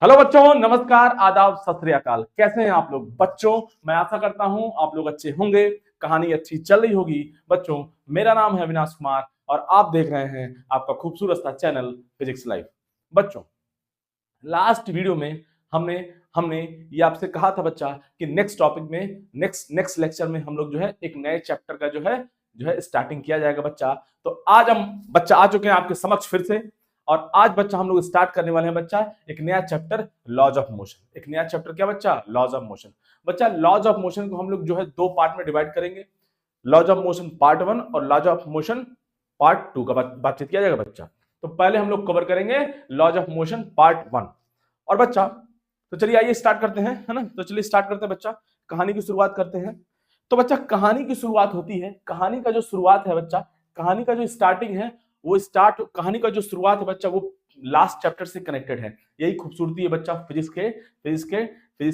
Hello बच्चों, नमस्कार, आदाब, सत श्री अकाल। कैसे हैं आप लोग बच्चों? मैं आशा करता हूं आप लोग अच्छे होंगे। कहानी अच्छी चल रही होगी। बच्चों, मेरा नाम है अविनाश कुमार और आप देख रहे हैं आपका खूबसूरत सा चैनल फिजिक्स लाइफ। बच्चों, लास्ट वीडियो में हमने हमने ये आपसे कहा था बच्चा कि नेक्स्ट टॉपिक में नेक्स्ट लेक्चर में हम लोग जो है एक नए चैप्टर का जो है स्टार्टिंग किया जाएगा बच्चा। तो आज हम बच्चा आ चुके हैं आपके समक्ष फिर से। और आज बच्चा हम लोग स्टार्ट करने वाले हैं बच्चा एक नया चैप्टर, लॉज ऑफ मोशन। एक नया चैप्टर क्या बच्चा? Laws of motion. बच्चा, लॉज ऑफ मोशन को हम लोग जो है दो पार्ट में डिवाइड करेंगे। लॉज ऑफ मोशन पार्ट 1 और लॉज ऑफ मोशन पार्ट 2 का बातचीत किया जाएगा बच्चा। तो पहले हम लोग कवर करेंगे लॉज ऑफ मोशन पार्ट 1। और बच्चा, तो चलिए आइए स्टार्ट करते हैं, है ना। तो चलिए स्टार्ट करते हैं बच्चा, कहानी की शुरुआत करते हैं। तो बच्चा, कहानी की शुरुआत होती है, कहानी का जो शुरुआत है बच्चा, कहानी का जो स्टार्टिंग है वो कहानी का जो शुरुआत है बच्चा वो लास्ट चैप्टर से कनेक्टेड है। यही खूबसूरती है बच्चा फिजिक्स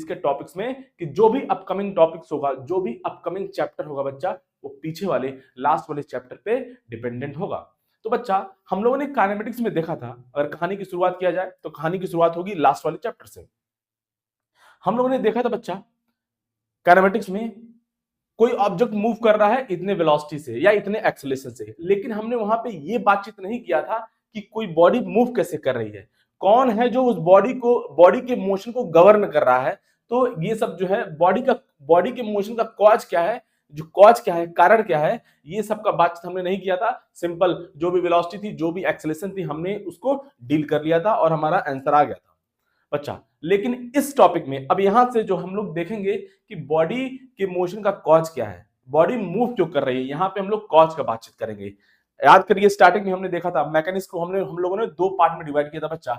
के टॉपिक्स में कि जो भी अपकमिंग टॉपिक्स होगा, जो भी अपकमिंग चैप्टर होगा बच्चा, वो पीछे वाले लास्ट वाले चैप्टर पे डिपेंडेंट होगा। तो बच्चा, हम लोगों ने काइनेमेटिक्स में देखा था, अगर कहानी की शुरुआत किया जाए तो कहानी की शुरुआत होगी लास्ट वाले चैप्टर से। हम लोगों ने देखा था बच्चा, काइनेमेटिक्स में कोई ऑब्जेक्ट मूव कर रहा है इतने वेलोसिटी से या इतने एक्सेलरेशन से, लेकिन हमने वहां पे ये बातचीत नहीं किया था कि कोई बॉडी मूव कैसे कर रही है, कौन है जो उस बॉडी के मोशन को गवर्न कर रहा है। तो ये सब जो है बॉडी के मोशन का कॉज क्या है, जो कॉज क्या है, कारण क्या है, ये सब का बातचीत हमने नहीं किया था। सिंपल जो भी वेलोसिटी थी, जो भी एक्सेलरेशन थी, हमने उसको डील कर लिया था और हमारा आंसर आ गया था बच्चा। लेकिन इस टॉपिक में अब यहां से जो हम लोग देखेंगे कि बॉडी के मोशन का कॉज क्या है, बॉडी मूव क्यों कर रही है, यहां पे हम लोग कॉज का बातचीत करेंगे। याद करिए, स्टार्टिंग में हमने देखा था मैकेनिक्स को हम लोगों ने दो पार्ट में डिवाइड किया था बच्चा,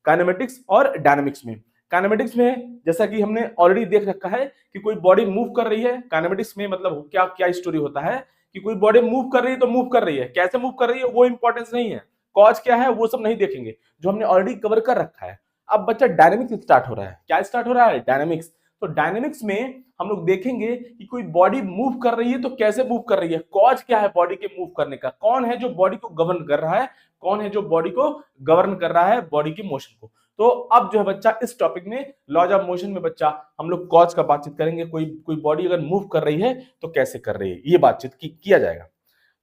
काइनेमेटिक्स और डायनामिक्स में। काइनेमेटिक्स में जैसा कि हमने ऑलरेडी देख रखा है कि कोई बॉडी मूव कर रही है, काइनेमेटिक्स में मतलब क्या क्या स्टोरी होता है कि कोई बॉडी मूव कर रही है तो मूव कर रही है, कैसे मूव कर रही है वो इंपॉर्टेंस नहीं है, कॉज क्या है वो सब नहीं देखेंगे, जो हमने ऑलरेडी कवर कर रखा है। अब बच्चा, डायनेमिक्स स्टार्ट हो रहा है। क्या स्टार्ट हो रहा है? डायनेमिक्स। तो डायनेमिक्स में हम लोग देखेंगे कि कोई बॉडी मूव कर रही है तो कैसे मूव कर रही है, कॉज क्या है बॉडी के मूव करने का, कौन है जो बॉडी को गवर्न कर रहा है, कौन है जो बॉडी को गवर्न कर रहा है बॉडी के मोशन को। तो अब जो है बच्चा, इस टॉपिक में लॉज ऑफ मोशन में बच्चा हम लोग कॉज का बातचीत करेंगे। कोई कोई बॉडी अगर मूव कर रही है तो कैसे कर रही है, ये बातचीत किया जाएगा।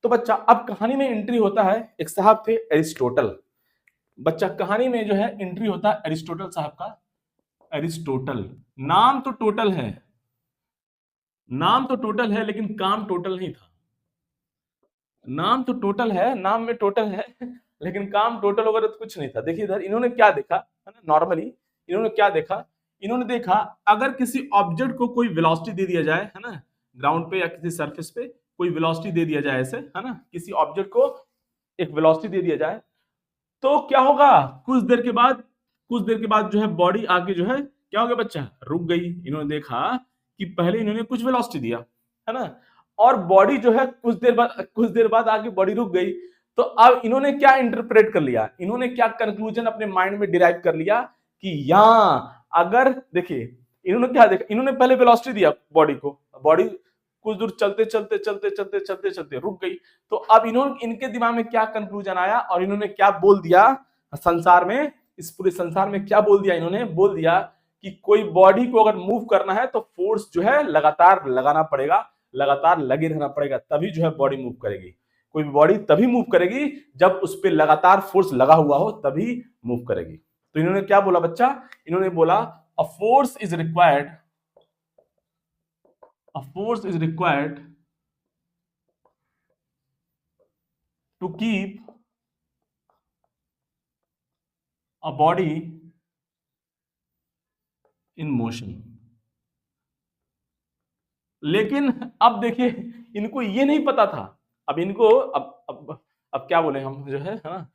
तो बच्चा, अब कहानी में एंट्री होता है, एक साहब थे एरिस्टोटल। बच्चा, कहानी में जो है एंट्री होता है एरिस्टोटल साहब का। एरिस्टोटल, नाम तो टोटल है, नाम तो टोटल है लेकिन काम टोटल नहीं था। नाम तो टोटल है, नाम में टोटल है लेकिन काम टोटल वगैरह तो कुछ नहीं था। देखिए इधर इन्होंने क्या देखा है ना, नॉर्मली इन्होंने क्या देखा, इन्होंने देखा अगर किसी ऑब्जेक्ट को कोई वेलोसिटी दे दिया जाए, है ना, ग्राउंड पे या किसी सरफेस पे कोई वेलोसिटी दे दिया जाए ऐसे, है ना, किसी ऑब्जेक्ट को एक वेलोसिटी दे दिया जाए तो क्या होगा, कुछ देर के बाद जो है बॉडी आगे जो है क्या हो गया बच्चा, रुक गई। इन्होंने देखा कि पहले इन्होंने कुछ वेलोसिटी दिया, है ना, और बॉडी जो है कुछ देर बाद आगे बॉडी रुक गई। तो अब इन्होंने क्या इंटरप्रेट कर लिया, इन्होंने क्या कंक्लूजन अपने माइंड में डिराइव कर लिया कि यहाँ अगर देखिए इन्होंने क्या देखा, इन्होंने पहले वेलोसिटी दिया बॉडी को, बॉडी कुछ दूर चलते चलते चलते चलते चलते चलते रुक गई। तो अब इनके दिमाग में क्या कंक्लूजन आया और इन्होंने क्या बोल दिया संसार में, इस पूरे संसार में क्या बोल दिया, इन्होंने बोल दिया कि कोई बॉडी को अगर मूव करना है तो फोर्स जो है लगातार लगाना पड़ेगा, लगातार लगे रहना पड़ेगा, तभी जो है बॉडी मूव करेगी। कोई बॉडी तभी मूव करेगी जब उस पर लगातार फोर्स लगा हुआ हो, तभी मूव करेगी। तो इन्होंने क्या बोला बच्चा, इन्होंने बोला a force is required, a force is required to keep a body in motion। लेकिन अब देखिए, इनको ये नहीं पता था, अब इनको अब क्या बोले हम जो है ना,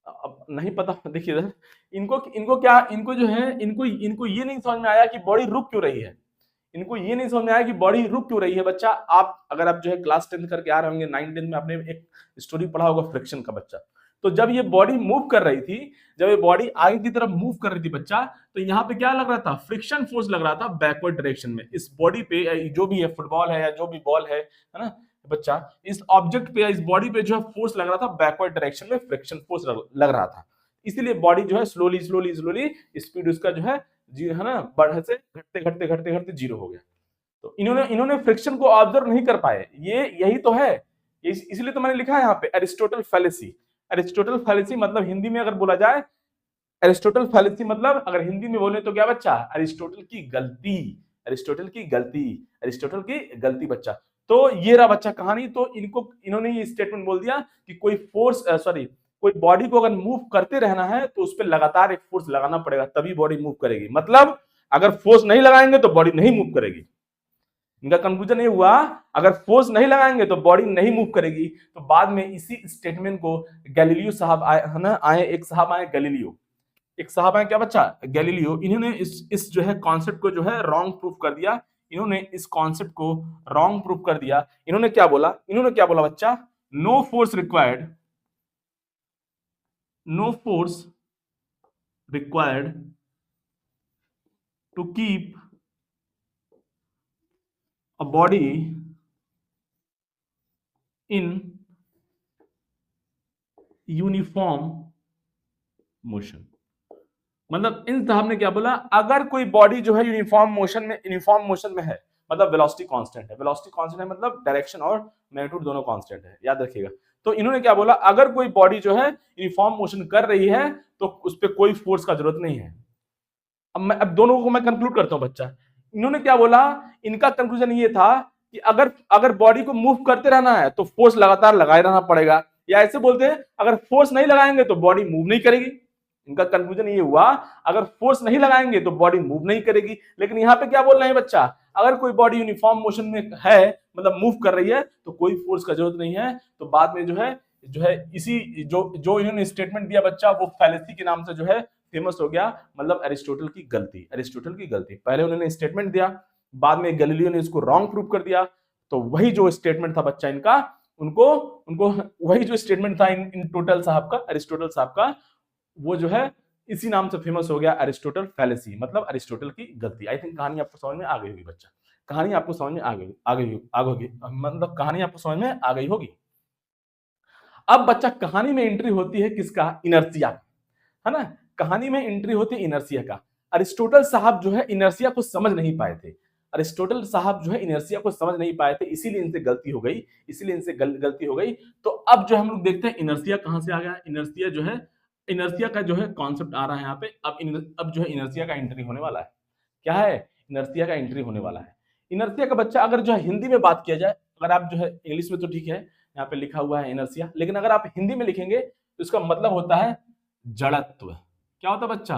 अब नहीं पता। देखिए इधर इनको जो है इनको ये नहीं समझ में आया कि बॉडी रुक क्यों रही है, इनको ये नहीं समझ में आया कि बॉडी रुक क्यों रही है। बच्चा, आप अगर आप जो है क्लास 10 करके आ रहे होंगे, 9-10 में आपने एक स्टोरी पढ़ा होगा फ्रिक्शन का बच्चा। तो जब ये बॉडी मूव कर रही थी, जब ये बॉडी आगे की तरफ मूव कर रही थी बच्चा, तो यहाँ पे क्या लग रहा था, फ्रिक्शन फोर्स लग रहा था बैकवर्ड डायरेक्शन में। इस बॉडी पे जो भी है, फुटबॉल है या जो भी बॉल है ना बच्चा, इस ऑब्जेक्ट पे या इस बॉडी पे जो है फोर्स लग रहा था बैकवर्ड डायरेक्शन में, फ्रिक्शन फोर्स लग रहा था। इसीलिए बॉडी जो है स्लोली स्लोली स्लोली स्पीड उसका जो है जी है ना बढ़ से घटते घटते घटते घटते जीरो हो गया। तो इन्होंने इन्होंने फ्रिक्शन को ऑब्जर्व नहीं कर पाए, ये यही तो है। इसलिए तो मैंने लिखा है यहाँ पे एरिस्टोटल फैलेसी। एरिस्टोटल फैलेसी मतलब हिंदी में अगर बोला जाए, एरिस्टोटल फैलेसी मतलब अगर हिंदी में बोले तो क्या बच्चा, अरिस्टोटल की गलती, अरिस्टोटल की गलती, अरिस्टोटल की गलती बच्चा। तो ये रहा बच्चा कहानी। तो इन्होंने ये स्टेटमेंट बोल दिया कि कोई फोर्स सॉरी कोई बॉडी को अगर मूव करते रहना है तो उस पर लगातार एक फोर्स लगाना पड़ेगा, तभी बॉडी मूव करेगी। मतलब अगर फोर्स नहीं लगाएंगे तो बॉडी नहीं मूव करेगी। इनका कंक्लूजन ये हुआ, अगर फोर्स नहीं लगाएंगे तो बॉडी नहीं मूव करेगी। तो बाद में इसी स्टेटमेंट को गैलीलियो साहब आए है ना, आए एक साहब आए गैलीलियो, एक साहब आए क्या बच्चा, गैलीलियो। इन्होंने इस जो है कॉन्सेप्ट को जो है रॉन्ग प्रूफ कर दिया। इन्होंने इस कॉन्सेप्ट को रॉन्ग प्रूफ कर दिया। इन्होंने क्या बोला, इन्होंने क्या बोला बच्चा, no force required, no force required to keep a body in uniform motion। मतलब इन साहब ने क्या बोला, अगर कोई बॉडी जो है यूनिफॉर्म मोशन में है, मतलब वेलोसिटी कांस्टेंट है, वेलोसिटी कांस्टेंट है मतलब डायरेक्शन और मैग्नीट्यूड दोनों कांस्टेंट है, याद रखिएगा। तो इन्होंने क्या बोला, अगर कोई बॉडी जो है यूनिफॉर्म मोशन कर रही है तो उस पर कोई फोर्स का जरूरत नहीं है। अब दोनों को मैं कंक्लूड करता हूं बच्चा। इन्होंने क्या बोला, इनका कंक्लूजन ये था कि अगर बॉडी को मूव करते रहना है तो फोर्स लगातार लगाए रहना पड़ेगा, या ऐसे बोलते हैं अगर फोर्स नहीं लगाएंगे तो बॉडी मूव नहीं करेगी। इनका कंक्लूजन ये हुआ, अगर फोर्स नहीं लगाएंगे तो बॉडी मूव नहीं करेगी। लेकिन यहाँ पे क्या बोल रहे हैं बच्चा, अगर कोई बॉडी यूनिफॉर्म मोशन में है मतलब मूव कर रही है तो कोई फोर्स का जरूरत नहीं है। तो बाद में जो है इसी जो इन्होंने स्टेटमेंट दिया बच्चा, वो फैलेसी के नाम से जो है फेमस हो गया। मतलब एरिस्टोटल की गलती, एरिस्टोटल की गलती। पहले उन्होंने स्टेटमेंट दिया, बाद में गैलीलियो ने इसको रॉन्ग प्रूव कर दिया। तो वही जो स्टेटमेंट था बच्चा इनका, उनको वही जो स्टेटमेंट था इन टोटल साहब का, एरिस्टोटल साहब का, वो जो है इसी नाम से फेमस हो गया, एरिस्टोटल फैलेसी, मतलब एरिस्टोटल की गलती। आई थिंक कहानी आपको समझ में आ गई होगी बच्चा, कहानी आपको समझ में आ गई मतलब कहानी आपको समझ में आ गई होगी। अब बच्चा कहानी में एंट्री होती है किसका, इनर्शिया, है ना। कहानी में एंट्री होती है इनर्शिया का। अरिस्टोटल साहब जो है इनर्शिया को समझ नहीं पाए थे, अरिस्टोटल साहब जो है इनर्शिया को समझ नहीं पाए थे, इसीलिए इनसे गलती हो गई, इसीलिए इनसे गलती हो गई। तो अब जो हम लोग देखते हैं इनर्शिया कहां से आ गया। इनर्शिया जो है, इनर्शिया का जो है कॉन्सेप्ट आ रहा है यहाँ पे। अब जो है इनर्शिया का एंट्री होने वाला है। क्या है, इनर्शिया का एंट्री होने वाला है। इनर्शिया का बच्चा अगर जो है हिंदी में बात किया जाए, अगर आप जो है इंग्लिश में तो ठीक है, यहाँ पे लिखा हुआ है इनर्शिया, लेकिन अगर आप हिंदी में लिखेंगे तो इसका मतलब होता है जड़त्व। क्या होता है बच्चा,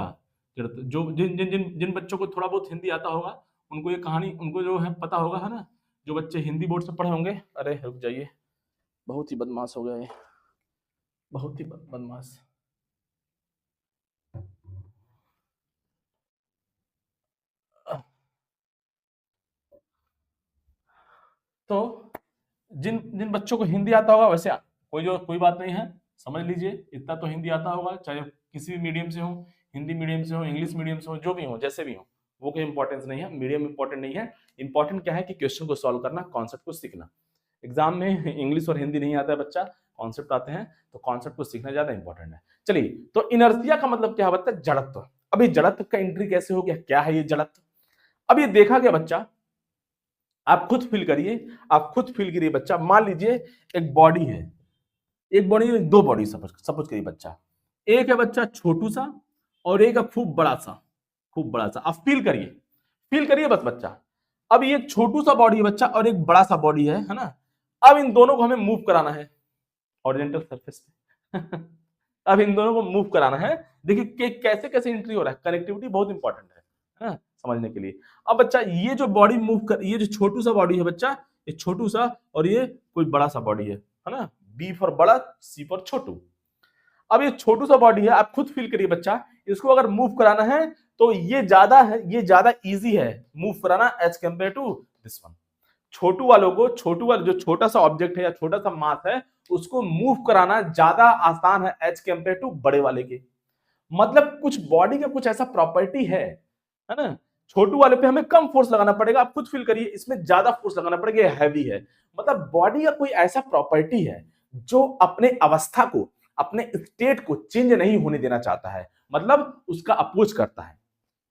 जड़त्व। जो जिन जिन जिन जिन बच्चों को थोड़ा बहुत हिंदी आता होगा उनको ये कहानी, उनको जो है पता होगा, है ना। जो बच्चे हिंदी बोर्ड से पढ़े होंगे, अरे रुक जाइए, बहुत ही बदमाश हो गया ये, बहुत ही बदमाश। तो जिन जिन बच्चों को हिंदी आता होगा, वैसे कोई बात नहीं है, समझ लीजिए इतना तो हिंदी आता होगा, चाहे किसी भी मीडियम से हो, हिंदी मीडियम से हो, इंग्लिश मीडियम से हो, जो भी हो, जैसे भी हो, वो कोई इंपॉर्टेंस नहीं है, मीडियम इंपॉर्टेंट नहीं है। इंपॉर्टेंट क्या है कि क्वेश्चन को सॉल्व करना, कॉन्सेप्ट को सीखना। एग्जाम में इंग्लिश और हिंदी नहीं आता है बच्चा, कॉन्सेप्ट आते हैं, तो कॉन्सेप्ट को सीखना ज्यादा इंपॉर्टेंट है। चलिए, तो इनर्शिया का मतलब क्या होता है, जड़त्व। अभी जड़त्व का एंट्री कैसे हो गया, क्या है ये जड़त्व। अब ये देखा गया बच्चा, आप खुद फील करिए, आप खुद फील करिए बच्चा। मान लीजिए एक बॉडी है, एक बॉडी में दो बॉडी सपोज करिए बच्चा, एक है बच्चा छोटू सा और एक है खूब बड़ा सा, खूब बड़ा सा। आप फील करिए बस बच्चा। अब ये छोटू सा बॉडी है बच्चा और एक बड़ा सा बॉडी है ना। अब इन दोनों को हमें मूव कराना है हॉरिजॉन्टल सरफेस पे। अब इन दोनों को मूव कराना है। देखिए कैसे कैसे एंट्री हो रहा है, कनेक्टिविटी बहुत इंपॉर्टेंट है ना समझने के लिए। अब बच्चा ये जो बॉडी मूव कर, ये जो छोटू सा बॉडी है बच्चा, ये छोटू सा और ये कोई बड़ा सा बॉडी है ना। बी फॉर बड़ा, सी फॉर छोटू। अब ये छोटू सा बॉडी है, आप खुद फील करिए बच्चा, इसको अगर मूव कराना है तो ये ज्यादा इजी है मूव कराना as compare to this one. छोटू वाला जो छोटा सा ऑब्जेक्ट है या छोटा सा मास है, उसको मूव कराना ज्यादा आसान है एज कंपेयर टू बड़े वाले के। मतलब कुछ बॉडी का कुछ ऐसा प्रॉपर्टी है ना, छोटू वाले पे हमें कम फोर्स लगाना पड़ेगा, आप खुद फील करिए, इसमें ज्यादा फोर्स लगाना पड़ेगा, ये हैवी है। मतलब बॉडी का कोई ऐसा प्रॉपर्टी है जो अपने अवस्था को, अपने स्टेट को चेंज नहीं होने देना चाहता है, मतलब उसका अपोज करता है।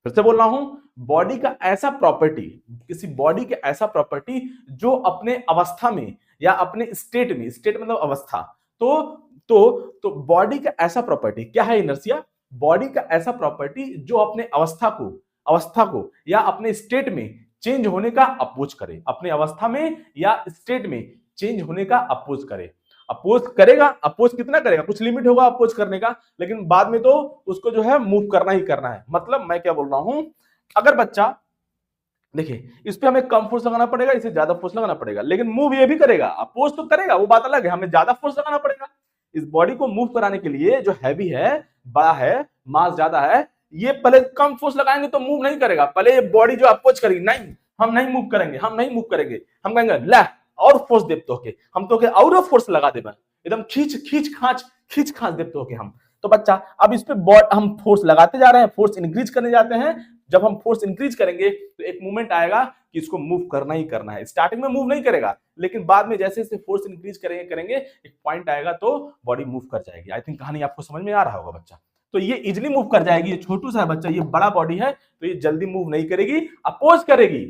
फिर से बोल रहा हूं, बॉडी का ऐसा प्रॉपर्टी, किसी बॉडी के ऐसा प्रॉपर्टी जो अपने अवस्था में या अपने स्टेट में, स्टेट मतलब अवस्था, तो तो बॉडी का ऐसा प्रॉपर्टी क्या है इनर्शिया? बॉडी का ऐसा प्रॉपर्टी जो अपने अवस्था को या अपने स्टेट में चेंज होने का अपोज करे, अपने अवस्था में या स्टेट में चेंज होने का अपोज करे। अपोज करेगा, अपोज कितना करेगा, कुछ लिमिट होगा अपोज करने का, लेकिन बाद में तो उसको जो है मूव करना ही करना है। मतलब मैं क्या बोल रहा हूं, अगर बच्चा, देखिए इस पे हमें कम फोर्स लगाना पड़ेगा, इसे ज्यादा फोर्स लगाना पड़ेगा, लेकिन मूव ये भी करेगा, अपोज तो करेगा, वो बात अलग है, हमें ज्यादा फोर्स लगाना पड़ेगा। इस बॉडी को मूव कराने के लिए जो हैवी है, बड़ा है, मास ज्यादा है, ये पहले कम फोर्स लगाएंगे तो मूव नहीं करेगा, पहले ये बॉडी जो अपोज करेगी, नहीं हम नहीं मूव करेंगे, हम नहीं मूव करेंगे, हम कहेंगे ला और फोर्स देते तो के, हम तो के और फोर्स लगा देबे, एकदम खींच खांच देते हो के हम। तो बच्चा अब इस पे हम फोर्स लगाते जा रहे हैं, फोर्स इंक्रीज करने जाते हैं। जब हम फोर्स इंक्रीज करेंगे तो एक मोमेंट आएगा कि इसको मूव करना ही करना है। स्टार्टिंग में मूव नहीं करेगा, लेकिन बाद में जैसे जैसे फोर्स इंक्रीज करेंगे करेंगे एक पॉइंट आएगा तो बॉडी मूव कर जाएगी। आई थिंक कहानी आपको समझ में आ रहा होगा बच्चा। तो ये इजिली मूव कर जाएगी, ये छोटू सा है बच्चा, ये बड़ा बॉडी है तो ये जल्दी मूव नहीं करेगी, अपोज करेगी,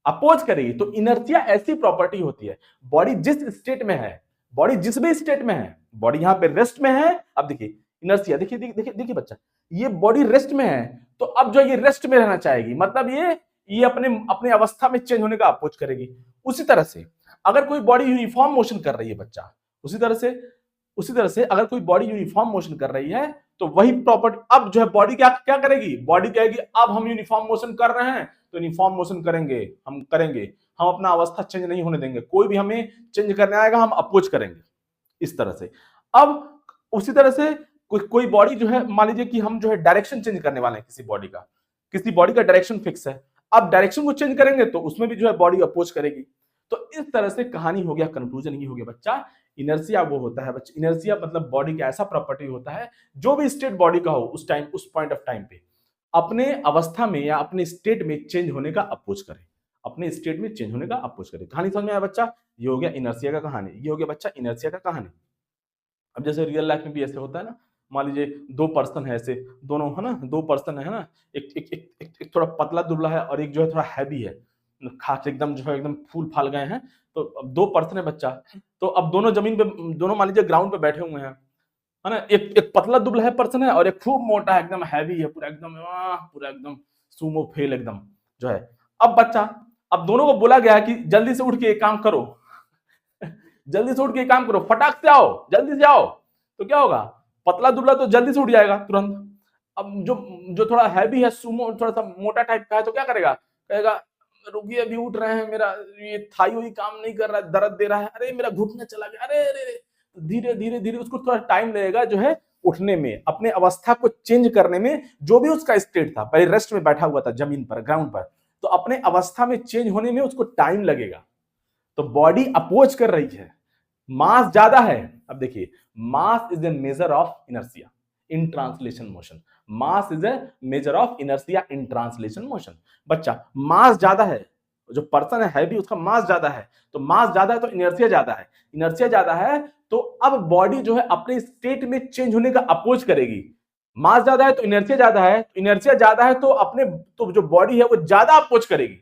अपोज करेगी। तो इनर्शिया ऐसी प्रॉपर्टी होती है, बॉडी जिस स्टेट में है, बॉडी जिस भी स्टेट में है, बॉडी यहां पे रेस्ट में है। अब देखिए इनर्शिया, देखिए देखिए देखिए बच्चा, ये बॉडी रेस्ट में है तो अब जो ये रेस्ट में रहना चाहेगी, मतलब ये अपने अपने अवस्था में चेंज होने का अप्रोच करेगी। उसी तरह से अगर कोई बॉडी यूनिफॉर्म मोशन कर रही है बच्चा, उसी तरह से अगर कोई बॉडी यूनिफॉर्म मोशन कर रही है तो वही प्रॉपर्टी अब जो है बॉडी क्या क्या करेगी, बॉडी कहेगी अब हम यूनिफॉर्म मोशन कर रहे हैं तो यूनिफॉर्म मोशन करेंगे, हम अपना अवस्था चेंज नहीं होने देंगे, कोई भी हमें चेंज करने आएगा हम अप्रोच करेंगे इस तरह से। अब उसी तरह से कोई बॉडी जो है, मान लीजिए कि हम जो है डायरेक्शन चेंज करने वाले हैं, किसी बॉडी का डायरेक्शन फिक्स है, अब डायरेक्शन को चेंज करेंगे तो उसमें भी जो है बॉडी अपोज करेगी। तो इस तरह से कहानी हो गया, कंक्लूजन ये हो गया बच्चा। इनर्शिया वो होता है बच्चा, इनर्शिया मतलब बॉडी का ऐसा प्रॉपर्टी होता है जो भी स्टेट बॉडी का हो उस टाइम, उस पॉइंट ऑफ टाइम पे अपने अवस्था में या अपने स्टेट में चेंज होने का अपोज करे, अपने स्टेट में चेंज होने का अपोज करे। कहानी समझ में आया बच्चा? ये हो गया इनर्शिया का कहानी, ये हो गया बच्चा इनर्शिया का कहानी। अब जैसे रियल लाइफ में भी ऐसे होता है ना, मान लीजिए दो पर्सन है, ऐसे दोनों है ना, दो पर्सन है ना, एक थोड़ा पतला दुबला है और एक जो है थोड़ा हैवी है, खास एकदम जो है एकदम फूल फाल गए हैं। तो अब दो पर्सन है बच्चा, तो अब दोनों जमीन पे, दोनों मान लीजिए ग्राउंड पे बैठे हुए हैं, है ना, एक पतला दुबला है पर्सन है और एक खूब मोटा है, एकदम हैवी है, पूरा एकदम सुमो फेल एकदम जो है। अब बच्चा, अब दोनों को बोला गया है कि जल्दी से उठ के एक काम करो, जल्दी से उठ के काम करो, फटाक से आओ, जल्दी से आओ। तो क्या होगा, पतला दुबला तो जल्दी से उठ जाएगा तुरंत। अब जो जो थोड़ा हैवी है, सुमो थोड़ा सा मोटा टाइप का है, तो क्या करेगा, कहेगा रुकिए अभी उठ रहे हैं, मेरा ये थाई हुई काम नहीं कर रहा है, दर्द दे रहा है, अरे मेरा घुटना चला गया, अरे अरे अरे। धीरे धीरे धीरे उसको थोड़ा टाइम लगेगा जो है उठने में, अपने अवस्था को चेंज करने में। जो भी उसका स्टेट था, पहले रेस्ट में बैठा हुआ था जमीन पर, ग्राउंड पर, तो अपने अवस्था में चेंज होने में उसको टाइम लगेगा। तो बॉडी अपोज कर रही है, मास ज्यादा है। अब देखिए, mass is a measure of inertia in translation motion, mass is a measure of inertia in translation motion. बच्चा मास ज्यादा है, जो पर्सन है हैवी, उसका मास ज्यादा है, तो मास ज्यादा है तो इनर्शिया ज्यादा है, इनर्शिया ज्यादा है तो अब बॉडी जो है अपने स्टेट में चेंज होने का अपोज करेगी। मास ज्यादा है तो इनर्शिया ज्यादा है, तो इनर्शिया ज्यादा है तो अपने, तो जो बॉडी है वो ज्यादा अपोज करेगी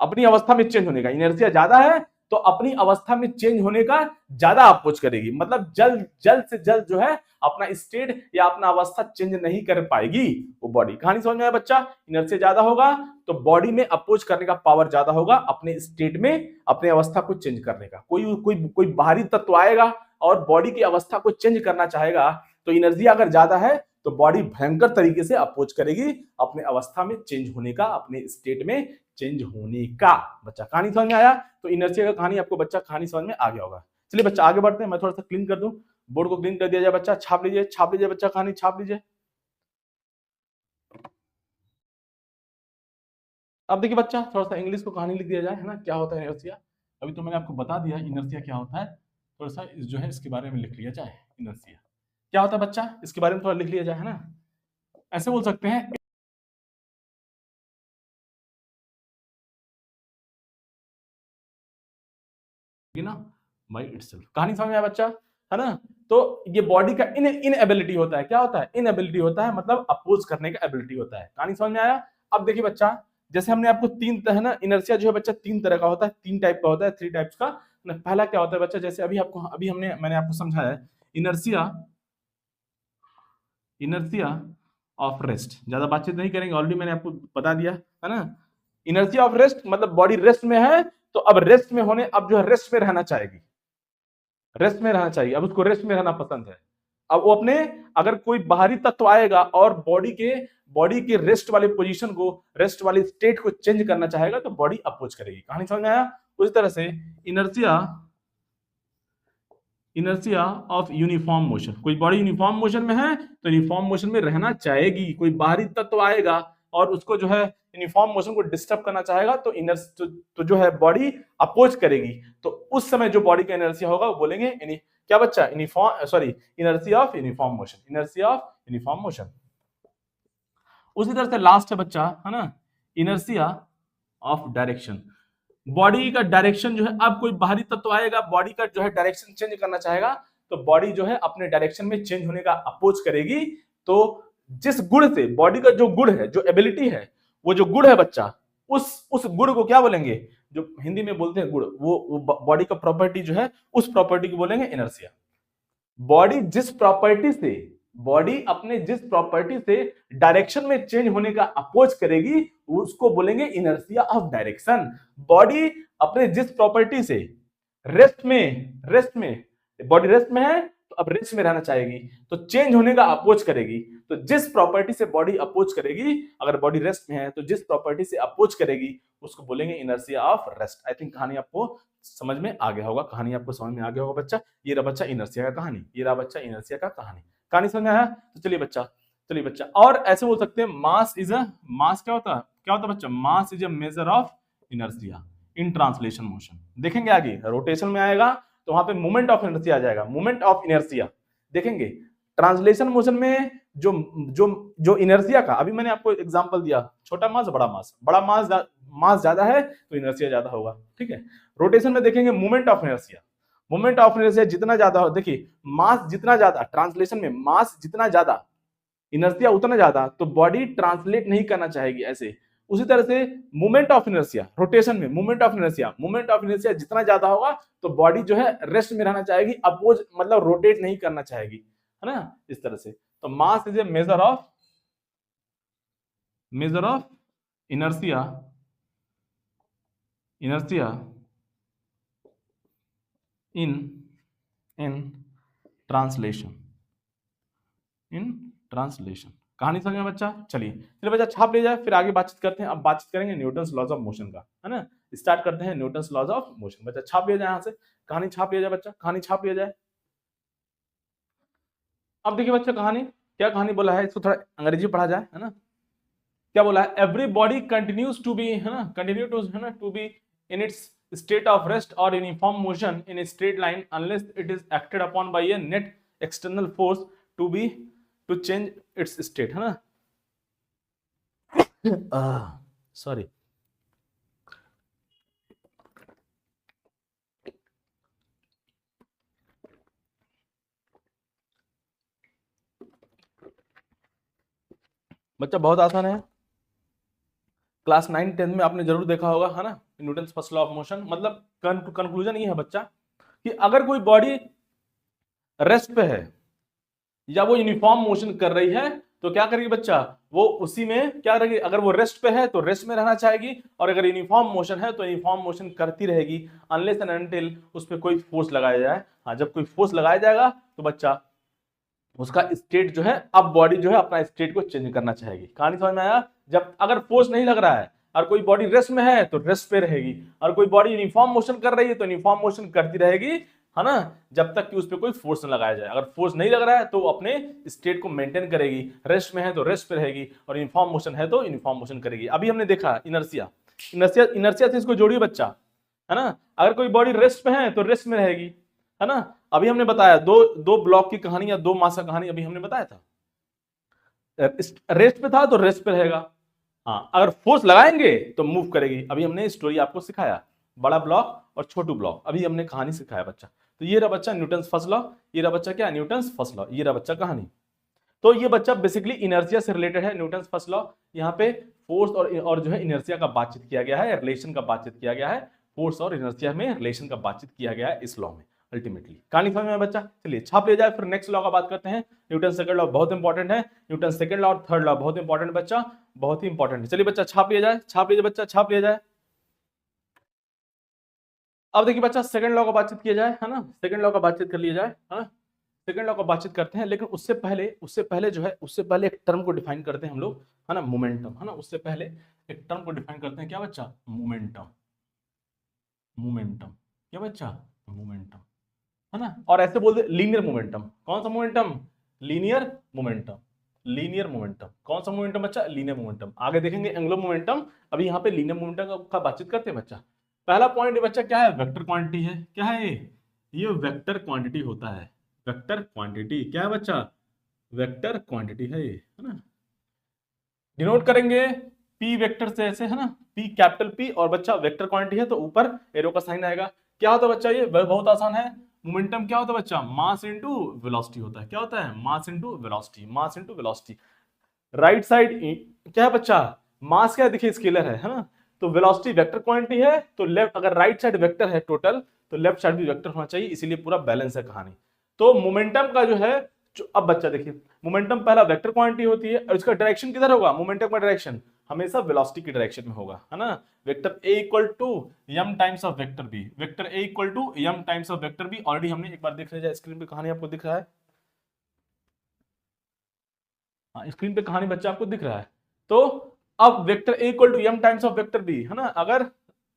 अपनी अवस्था में चेंज होने का। इनर्शिया ज्यादा है तो अपनी अवस्था में चेंज होने का ज्यादा अप्रोच करेगी, मतलब जल्द जल्द से जल्द जो है अपना स्टेट या अपना अवस्था चेंज नहीं कर पाएगी वो बॉडी। कहानी समझ में आया बच्चा? इनर्शिया ज्यादा होगा तो बॉडी में अप्रोच करने का पावर ज्यादा होगा अपने स्टेट में, अपने अवस्था को चेंज करने का। कोई बाहरी तत्व आएगा और बॉडी की अवस्था को चेंज करना चाहेगा, तो एनर्जी अगर ज्यादा है तो बॉडी भयंकर तरीके से अप्रोच करेगी अपने अवस्था में चेंज होने का, अपने स्टेट में चेंज होने का। बच्चा कहानी समझ में आया? तो इनर्शिया का कहानी आपको बच्चा कहानी समझ में आ गया होगा। चलिए बच्चा आगे बढ़ते हैं, मैं थोड़ा सा क्लीन कर दूं, बोर्ड को क्लीन कर दिया जाए बच्चा, छाप लीजिए बच्चा, कहानी छाप लीजिए। अब देखिए बच्चा, थोड़ा सा इंग्लिश को कहानी लिख दिया जाए, है ना, क्या होता है इनर्शिया। अभी तो मैंने आपको बता दिया इनर्शिया क्या होता है, थोड़ा सा जो है इसके बारे में लिख लिया जाए। इनर्शिया क्या होता है बच्चा, इसके बारे में थोड़ा लिख लिया जाए, है ना। ऐसे बोल सकते हैं ना, बाय इटसेल्फ। कहानी समझ में आया बच्चा? है ना। तो ये बॉडी का इनएबिलिटी होता है। क्या होता है? इनएबिलिटी होता है, मतलब अपोज करने का एबिलिटी होता है। कहानी समझ में आया? अब देखिए बच्चा, जैसे हमने आपको तीन है ना, इनर्शिया जो है बच्चा तीन तरह का होता है, तीन टाइप का होता है, थ्री टाइप्स का। पहला क्या होता है बच्चा, जैसे अभी मैंने आपको समझाया है, इनर्शिया ऑफ रेस्ट। ज्यादा बातचीत नहीं करेंगे, ऑलरेडी मैंने आपको बता दिया है ना। इनर्शिया ऑफ रेस्ट मतलब बॉडी रेस्ट में है, तो अब रेस्ट में होने, अब जो है रेस्ट में रहना चाहेगी, रेस्ट में रहना चाहिए, अब उसको रेस्ट में रहना पसंद है। अब वो अपने, अगर कोई बाहरी तत्व आएगा और बॉडी के रेस्ट वाले पोजीशन को, रेस्ट वाली स्टेट को चेंज करना चाहेगा, तो बॉडी अपोज करेगी। कहानी समझ में आया? उसी तरह से इनर्शिया ऑफ यूनिफॉर्म मोशन, कोई बॉडी यूनिफॉर्म मोशन में है तो यूनिफॉर्म मोशन में रहना चाहेगी। कोई बाहरी तत्व आएगा और उसको जो है यूनिफॉर्म मोशन को डिस्टर्ब करना चाहेगा, तो तो जो है बॉडी अपोज करेगी। तो उस समय जो बॉडी का इनर्शिया होगा वो बोलेंगे क्या बच्चा? Inertia of uniform motion, inertia of uniform motion. उसी तरह से लास्ट है बच्चा, है ना, इनर्शिया ऑफ डायरेक्शन। बॉडी का डायरेक्शन जो है, अब कोई बाहरी तत्व आएगा, बॉडी का जो है डायरेक्शन चेंज करना चाहेगा, तो बॉडी जो है अपने डायरेक्शन में चेंज होने का अपोज करेगी। तो जिस गुण से, बॉडी का जो गुण है, जो एबिलिटी है, वो जो गुण है बच्चा, उस गुण को क्या बोलेंगे? जो हिंदी में बोलते हैं गुण, वो बॉडी का प्रॉपर्टी जो है, उस प्रॉपर्टी को बोलेंगे इनर्शिया। बॉडी अपने जिस प्रॉपर्टी से डायरेक्शन में चेंज होने का अपोज करेगी, उसको बोलेंगे इनर्शिया ऑफ डायरेक्शन। बॉडी अपने जिस प्रॉपर्टी से रेस्ट में बॉडी रेस्ट में है, तो अब रेस्ट में रहना चाहेगी, तो चेंज होने का अपोज करेगी। तो जिस प्रॉपर्टी से बॉडी अपोज करेगी, अगर बॉडी रेस्ट में है तो जिस प्रॉपर्टी से अपोज करेगी, उसको बोलेंगे inertia of rest. I think कहानी आपको समझ में आ गया होगा, कहानी आपको समझ में आ गया होगा बच्चा। ये रहा बच्चा इनर्शिया का कहानी, ये रहा बच्चा इनर्शिया का कहानी। कहानी समझ में आया? तो चलिए बच्चा, और ऐसे बोल सकते हैं, मास क्या होता है बच्चा? Mass is a measure of inertia in translation motion. देखेंगे आगे रोटेशन में आएगा तो वहां पे मोमेंट ऑफ इनर्शिया आ जाएगा, मोमेंट ऑफ इनर्शिया देखेंगे। ट्रांसलेशन मोशन में जो इनर्शिया का, अभी मैंने आपको एग्जांपल दिया, छोटा मास बड़ा मास ज्यादा है तो इनर्शिया ज्यादा होगा, ठीक है। रोटेशन में देखेंगे मोमेंट ऑफ इनर्शिया जितना ज्यादा हो, देखिए मास जितना ज्यादा, ट्रांसलेशन में मास जितना ज्यादा, इनर्शिया उतना ज्यादा, तो बॉडी ट्रांसलेट नहीं करना चाहेगी ऐसे। उसी तरह से मोमेंट ऑफ इनर्शिया, रोटेशन में मोमेंट ऑफ इनर्शिया जितना ज्यादा होगा, तो बॉडी जो है रेस्ट में रहना चाहेगी, अपोज मतलब रोटेट नहीं करना चाहेगी, है ना, इस तरह से। तो mass is a measure of inertia in translation. कहानी समझ में बच्चा? चलिए बच्चा छाप ले जाए, फिर आगे बातचीत करते हैं। अब बातचीत करेंगे न्यूटन्स लॉज ऑफ मोशन का, है ना। स्टार्ट करते हैं न्यूटन्स लॉज ऑफ मोशन। बच्चा छाप लिया जाए, यहां से कहानी छाप लिया जाए बच्चा, कहानी छाप लिया जाए। अब देखिए बच्चा, क्या कहानी बोला है, इसको थोड़ा अंग्रेजी पढ़ा जाए, है ना। क्या बोला है? Every body continues to be, है ना, to be in its state of rest or uniform motion in a straight line unless it is acted upon by a net external force to change its state, है ना। Sorry, बच्चा बहुत आसान है, class 9 10 में आपने जरूर देखा होगा, है ना, Newton's first law of motion. मतलब कंक्लूजन ये है बच्चा कि अगर कोई बॉडी रेस्ट पे है या वो यूनिफॉर्म मोशन कर रही है, तो क्या करेगी बच्चा? वो उसी में क्या करेगी? अगर वो रेस्ट पे है तो रेस्ट में रहना चाहेगी, और अगर यूनिफॉर्म मोशन है तो यूनिफॉर्म मोशन करती रहेगी अनलेस एंड अनटिल उस पर कोई फोर्स लगाया जाए। हाँ, जब कोई फोर्स लगाया जाएगा तो बच्चा उसका स्टेट जो है, अब बॉडी जो है अपना स्टेट को चेंज करना चाहेगी। कहानी समझ में आया? जब अगर फोर्स नहीं लग रहा है और कोई बॉडी रेस्ट में है तो रेस्ट पे रहेगी, और कोई बॉडी यूनिफॉर्म मोशन कर रही है तो यूनिफॉर्म मोशन करती रहेगी, है ना, जब तक कि उस पर कोई फोर्स न लगाया जाए। अगर फोर्स नहीं लग रहा है तो अपने स्टेट को मेंटेन करेगी, रेस्ट में है तो रेस्ट पे रहेगी, और यूनिफॉर्म मोशन है तो यूनिफॉर्म मोशन करेगी। अभी हमने देखा इनर्शिया से इसको जोड़िए बच्चा, है ना। अगर कोई बॉडी रेस्ट में है तो रेस्ट में रहेगी, है ना। अभी हमने बताया दो ब्लॉक की कहानी या दो मास का कहानी अभी हमने बताया था। रेस्ट पे था तो रेस्ट पे रहेगा, हाँ, अगर फोर्स लगाएंगे तो मूव करेगी। अभी हमने स्टोरी आपको सिखाया, बड़ा ब्लॉक और छोटू ब्लॉक, अभी हमने कहानी सिखाया बच्चा। तो ये रहा बच्चा न्यूटन्स फर्स्ट लॉ, ये रहा बच्चा क्या, न्यूटन्स फर्स्ट लॉ, ये रहा बच्चा कहानी। तो ये बच्चा बेसिकली इनर्शिया से रिलेटेड है, न्यूटन्स फर्स्ट लॉ। यहाँ पे फोर्स और जो है इनर्शिया का बातचीत किया गया है, रिलेशन का बातचीत किया गया है, फोर्स और इनर्शिया में रिलेशन का बातचीत किया गया है इस लॉ में अल्टीमेटली। कहानी समझ में बच्चा, चलिए छाप ले जाए। फिर नेक्स्ट लॉ का बात करते हैं। न्यूटन सेकंड लॉ बहुत इंपॉर्टेंट है, न्यूटन सेकंड लॉ और थर्ड लॉ बहुत इंपॉर्टेंट बच्चा, बहुत ही इंपॉर्टेंट है। चलिए बच्चा छाप लिया जाए, छाप लीजिए बच्चा, छाप लिया जाए। अब देखिए बच्चा सेकंड लॉ का बातचीत किया जाए, है ना, सेकंड लॉ का बातचीत कर लिया जाए, है ना, सेकंड लॉ का बातचीत करते हैं। लेकिन उससे पहले जो है, उससे पहले एक टर्म को डिफाइन करते हैं हम लोग, है ना, मोमेंटम, है ना, उससे पहले एक टर्म को डिफाइन करते हैं, क्या बच्चा, मोमेंटम। मोमेंटम क्या बच्चा, मोमेंटम, है ना, और ऐसे बोलते लीनियर मोमेंटम। कौन सा momentum, linear momentum, linear momentum. कौन सा मोमेंटम बच्चा, लीनियर मोमेंटम। आगे देखेंगे एंगुलर मोमेंटम, अभी यहाँ पे लीनियर मोमेंटम का बातचीत करते हैं बच्चा। पहला पॉइंट बच्चा क्या है, वेक्टर क्वांटिटी है। क्या है ये वेक्टर क्वांटिटी होता है, वेक्टर क्वांटिटी क्या है बच्चा, वेक्टर क्वांटिटी है ये, है ना। डिनोट करेंगे पी वेक्टर से ऐसे, है ना, पी कैपिटल पी, और बच्चा वेक्टर क्वांटिटी है तो ऊपर एरो का साइन आएगा। क्या होता है बच्चा, ये बहुत आसान है। मोमेंटम क्या होता है बच्चा, मास इनटू वेलोसिटी होता है। क्या होता है, mass into velocity, mass into velocity. Right side क्या है बच्चा, मास क्या है, देखिए स्केलर है ना, तो वेलोसिटी वेक्टर क्वांटिटी है, तो लेफ्ट, अगर राइट साइड वेक्टर है टोटल, तो लेफ्ट साइड भी वेक्टर होना चाहिए, इसीलिए पूरा बैलेंस है कहानी। तो मोमेंटम का जो है, अब बच्चा देखिए, मोमेंटम पहला वेक्टर क्वांटिटी होती है, और इसका डायरेक्शन किधर होगा, मोमेंटम का डायरेक्शन हमेशा वेलोसिटी की डायरेक्शन में होगा, है ना। Vector A equal to M times of vector B, vector A equal to M times of vector B. Already हमने एक बार देख लिया, स्क्रीन पे कहानी आपको दिख रहा है, हाँ स्क्रीन पे कहानी बच्चा आपको दिख रहा है। तो अब vector A equal to M times of vector B, है ना, अगर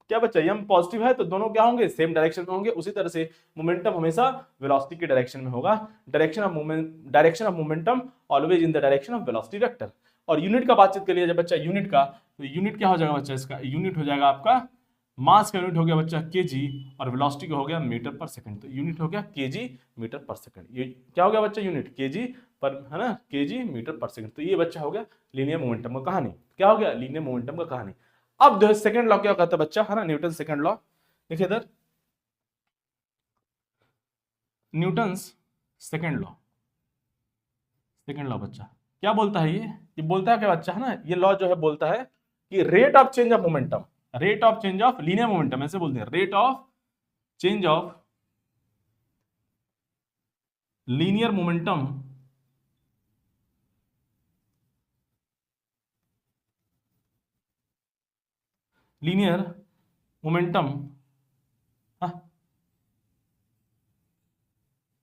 क्या बच्चा एम पॉजिटिव है तो दोनों क्या होंगे, सेम डायरेक्शन में होंगे। उसी तरह से मोमेंटम हमेशा वेलोसिटी के डायरेक्शन में होगा, direction of momentum always in the direction of velocity vector. और यूनिट का बातचीत कर लिया जाए बच्चा, यूनिट का, तो यूनिट क्या हो जाएगा बच्चा, इसका यूनिट हो जाएगा आपका, मास का यूनिट हो गया बच्चा केजी, और वेलोसिटी का हो गया मीटर पर सेकंड। तो यूनिट हो गया केजी मीटर पर सेकंड। ये क्या हो गया बच्चा, यूनिट केजी पर, है ना, केजी मीटर पर सेकंड। तो ये बच्चा हो गया लीनियर मोमेंटम का कहानी। क्या हो गया, लीनियर मोमेंटम का कहानी। अब जो है सेकंड लॉ क्या कहता है बच्चा, है ना, न्यूटन सेकंड लॉ। देखिए इधर Newton's second law, second law बच्चा क्या बोलता है, ये बोलता है क्या बच्चा, है ना, ये लॉ जो है बोलता है कि rate of change of momentum, rate of change of linear momentum, ऐसे बोलते हैं, rate of change of linear momentum linear momentum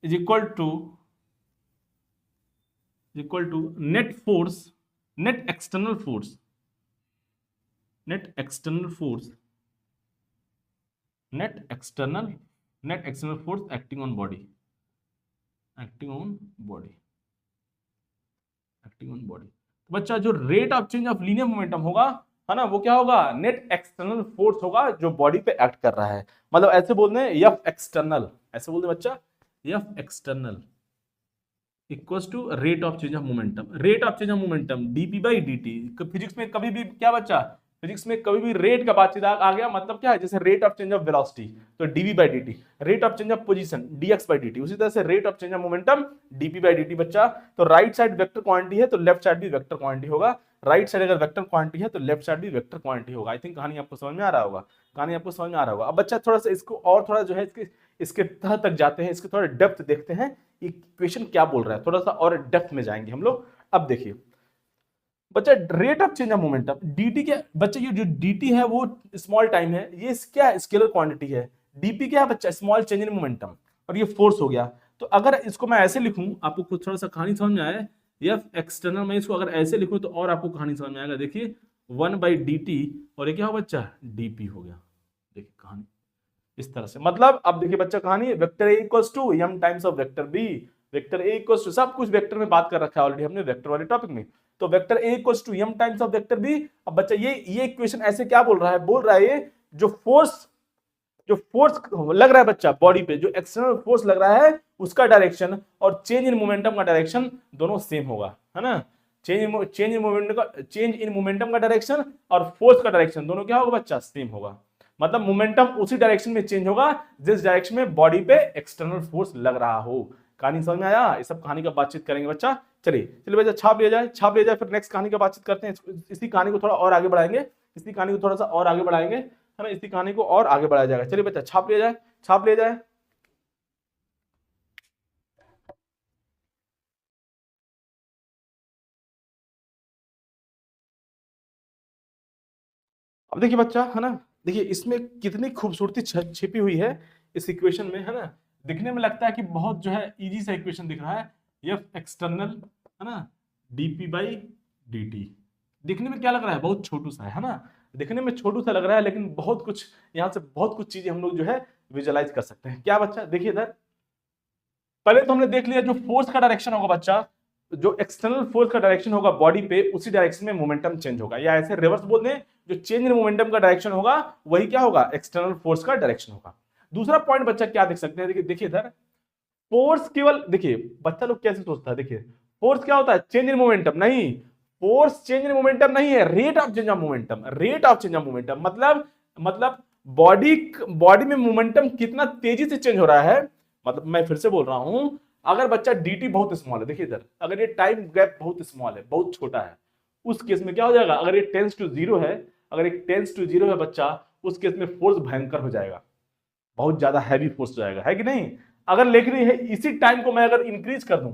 is equal to net force, net external force, net external force, net external force acting on body, acting on body, acting on body. तो बच्चा जो rate of change of linear momentum होगा, है ना, वो क्या होगा, net external force होगा जो बॉडी पे एक्ट कर रहा है। मतलब ऐसे बोलते हैं एफ एक्सटर्नल, ऐसे बोलते हैं बच्चा, F external equals to rate of change of momentum, rate of change of momentum DP by DT. Physics में कभी भी क्या बच्चा, फिजिक्स में कभी भी रेट का बातचीत आ गया, मतलब क्या है, जैसे rate of change of velocity तो dv by D t, rate of change of position dx by D t, उसी तरह से rate of change of momentum DP by D t बच्चा। तो राइट साइड वेक्टर क्वांटिटी है तो left side भी vector quantity होगा, राइट साइड अगर वेक्टर क्वांटिटी है तो लेफ्ट साइड भी वेक्टर क्वांटिटी होगा। आई थिंक कहानी आपको समझ में आ रहा होगा, कहानी आपको समझ में आ रहा होगा। अब बच्चा थोड़ा सा इसको और थोड़ा जो है इसके तह तक जाते हैं, इसके थोड़ा डेप्थ देखते हैं, इक्वेशन क्या बोल रहा है, थोड़ा सा और डेप्थ में जाएंगे हम लोग। अब देखिए बच्चा, rate of change of momentum DT क्या बच्चा, ये जो डीटी है वो स्मॉल टाइम है, ये क्या स्केलर क्वांटिटी है। डीपी क्या है बच्चा, स्मॉल चेंज इन मोमेंटम, और ये फोर्स हो गया। तो अगर इसको मैं ऐसे लिखूं, आपको कुछ थोड़ा सा कहानी समझ में आए, एफ एक्सटर्नल में इसको अगर ऐसे लिखूं तो और आपको कहानी समझ में आएगा। देखिए 1/dt, और ये क्या हो बच्चा, डीपी हो गया। देखिए कहानी इस तरह से, मतलब अब देखिए बच्चा कहानी, vector A equals to M times of vector B, vector A equals to, सब कुछ वेक्टर में बात कर रखा है ऑलरेडी हमने वेक्टर वाले टॉपिक में। तो vector A equals to M times of vector B. अब बच्चा ये इक्वेशन ऐसे क्या बोल रहा है, बोल रहा है ये जो फोर्स लग रहा है बच्चा बॉडी पे, जो एक्सटर्नल फोर्स लग रहा है उसका डायरेक्शन और चेंज इन मोमेंटम का डायरेक्शन दोनों सेम होगा, है ना। चेंज इन मोमेंटम का डायरेक्शन और फोर्स का डायरेक्शन दोनों क्या होगा बच्चा, सेम होगा। मतलब मोमेंटम उसी डायरेक्शन में चेंज होगा जिस डायरेक्शन में बॉडी पे एक्सटर्नल फोर्स लग रहा हो। कहानी समझ में आया? इस सब कहानी का बातचीत करेंगे बच्चा। चलिए बच्चा छाप लिया जाए, छाप लिया जाए, फिर नेक्स्ट कहानी का बातचीत करते हैं। इसी कहानी को थोड़ा और आगे बढ़ाएंगे, इसी कहानी को थोड़ा सा और आगे बढ़ाएंगे, है ना, इसी कहानी को और आगे बढ़ाया जाएगा। चलिए बच्चा छाप लिया जाए, छाप लिया जाए। अब देखिए बच्चा, है ना, देखिए इसमें कितनी खूबसूरती छिपी हुई है इस इक्वेशन में, है ना। दिखने में लगता है कि बहुत जो है इजी सा इक्वेशन दिख रहा है, एफ एक्सटर्नल, है ना, डीपी बाई डी। दिखने में क्या लग रहा है? बहुत छोटू सा है ना, दिखने में छोटू सा लग रहा है, लेकिन बहुत कुछ यहाँ से बहुत कुछ चीजें हम लोग जो है विजुअलाइज कर सकते हैं। क्या बच्चा? देखिए इधर, पहले तो हमने देख लिया जो फोर्स का डायरेक्शन होगा बच्चा, जो एक्सटर्नल फोर्स का डायरेक्शन होगा बॉडी पे, उसी डायरेक्शन में मोमेंटम चेंज होगा, या ऐसे रिवर्स बोल दें, जो चेंज इन मोमेंटम का डायरेक्शन होगा वही क्या होगा? एक्सटर्नल फोर्स का डायरेक्शन होगा। दूसरा पॉइंट बच्चा क्या देख सकते हैं, देखिए देखिए इधर, फोर्स केवल, देखिए बच्चा लोग कैसे सोचता है, देखिए फोर्स क्या होता है? चेंज इन मोमेंटम नहीं, फोर्स चेंज इन मोमेंटम नहीं है, rate of change of momentum, rate of change of momentum, मतलब बॉडी बॉडी में मोमेंटम कितना तेजी से चेंज हो रहा है। मतलब मैं फिर से बोल रहा हूं, अगर बच्चा dt बहुत स्मॉल है, देखिए इधर, अगर ये टाइम गैप बहुत स्मॉल है, बहुत छोटा है, उस केस में क्या हो जाएगा? अगर ये टेंस टू जीरो है, अगर ये टेंस टू जीरो है बच्चा, उस केस में फोर्स भयंकर हो जाएगा, बहुत ज्यादा हैवी फोर्स हो जाएगा, है कि नहीं? अगर लेकिन इसी टाइम को मैं अगर इंक्रीज कर दूं,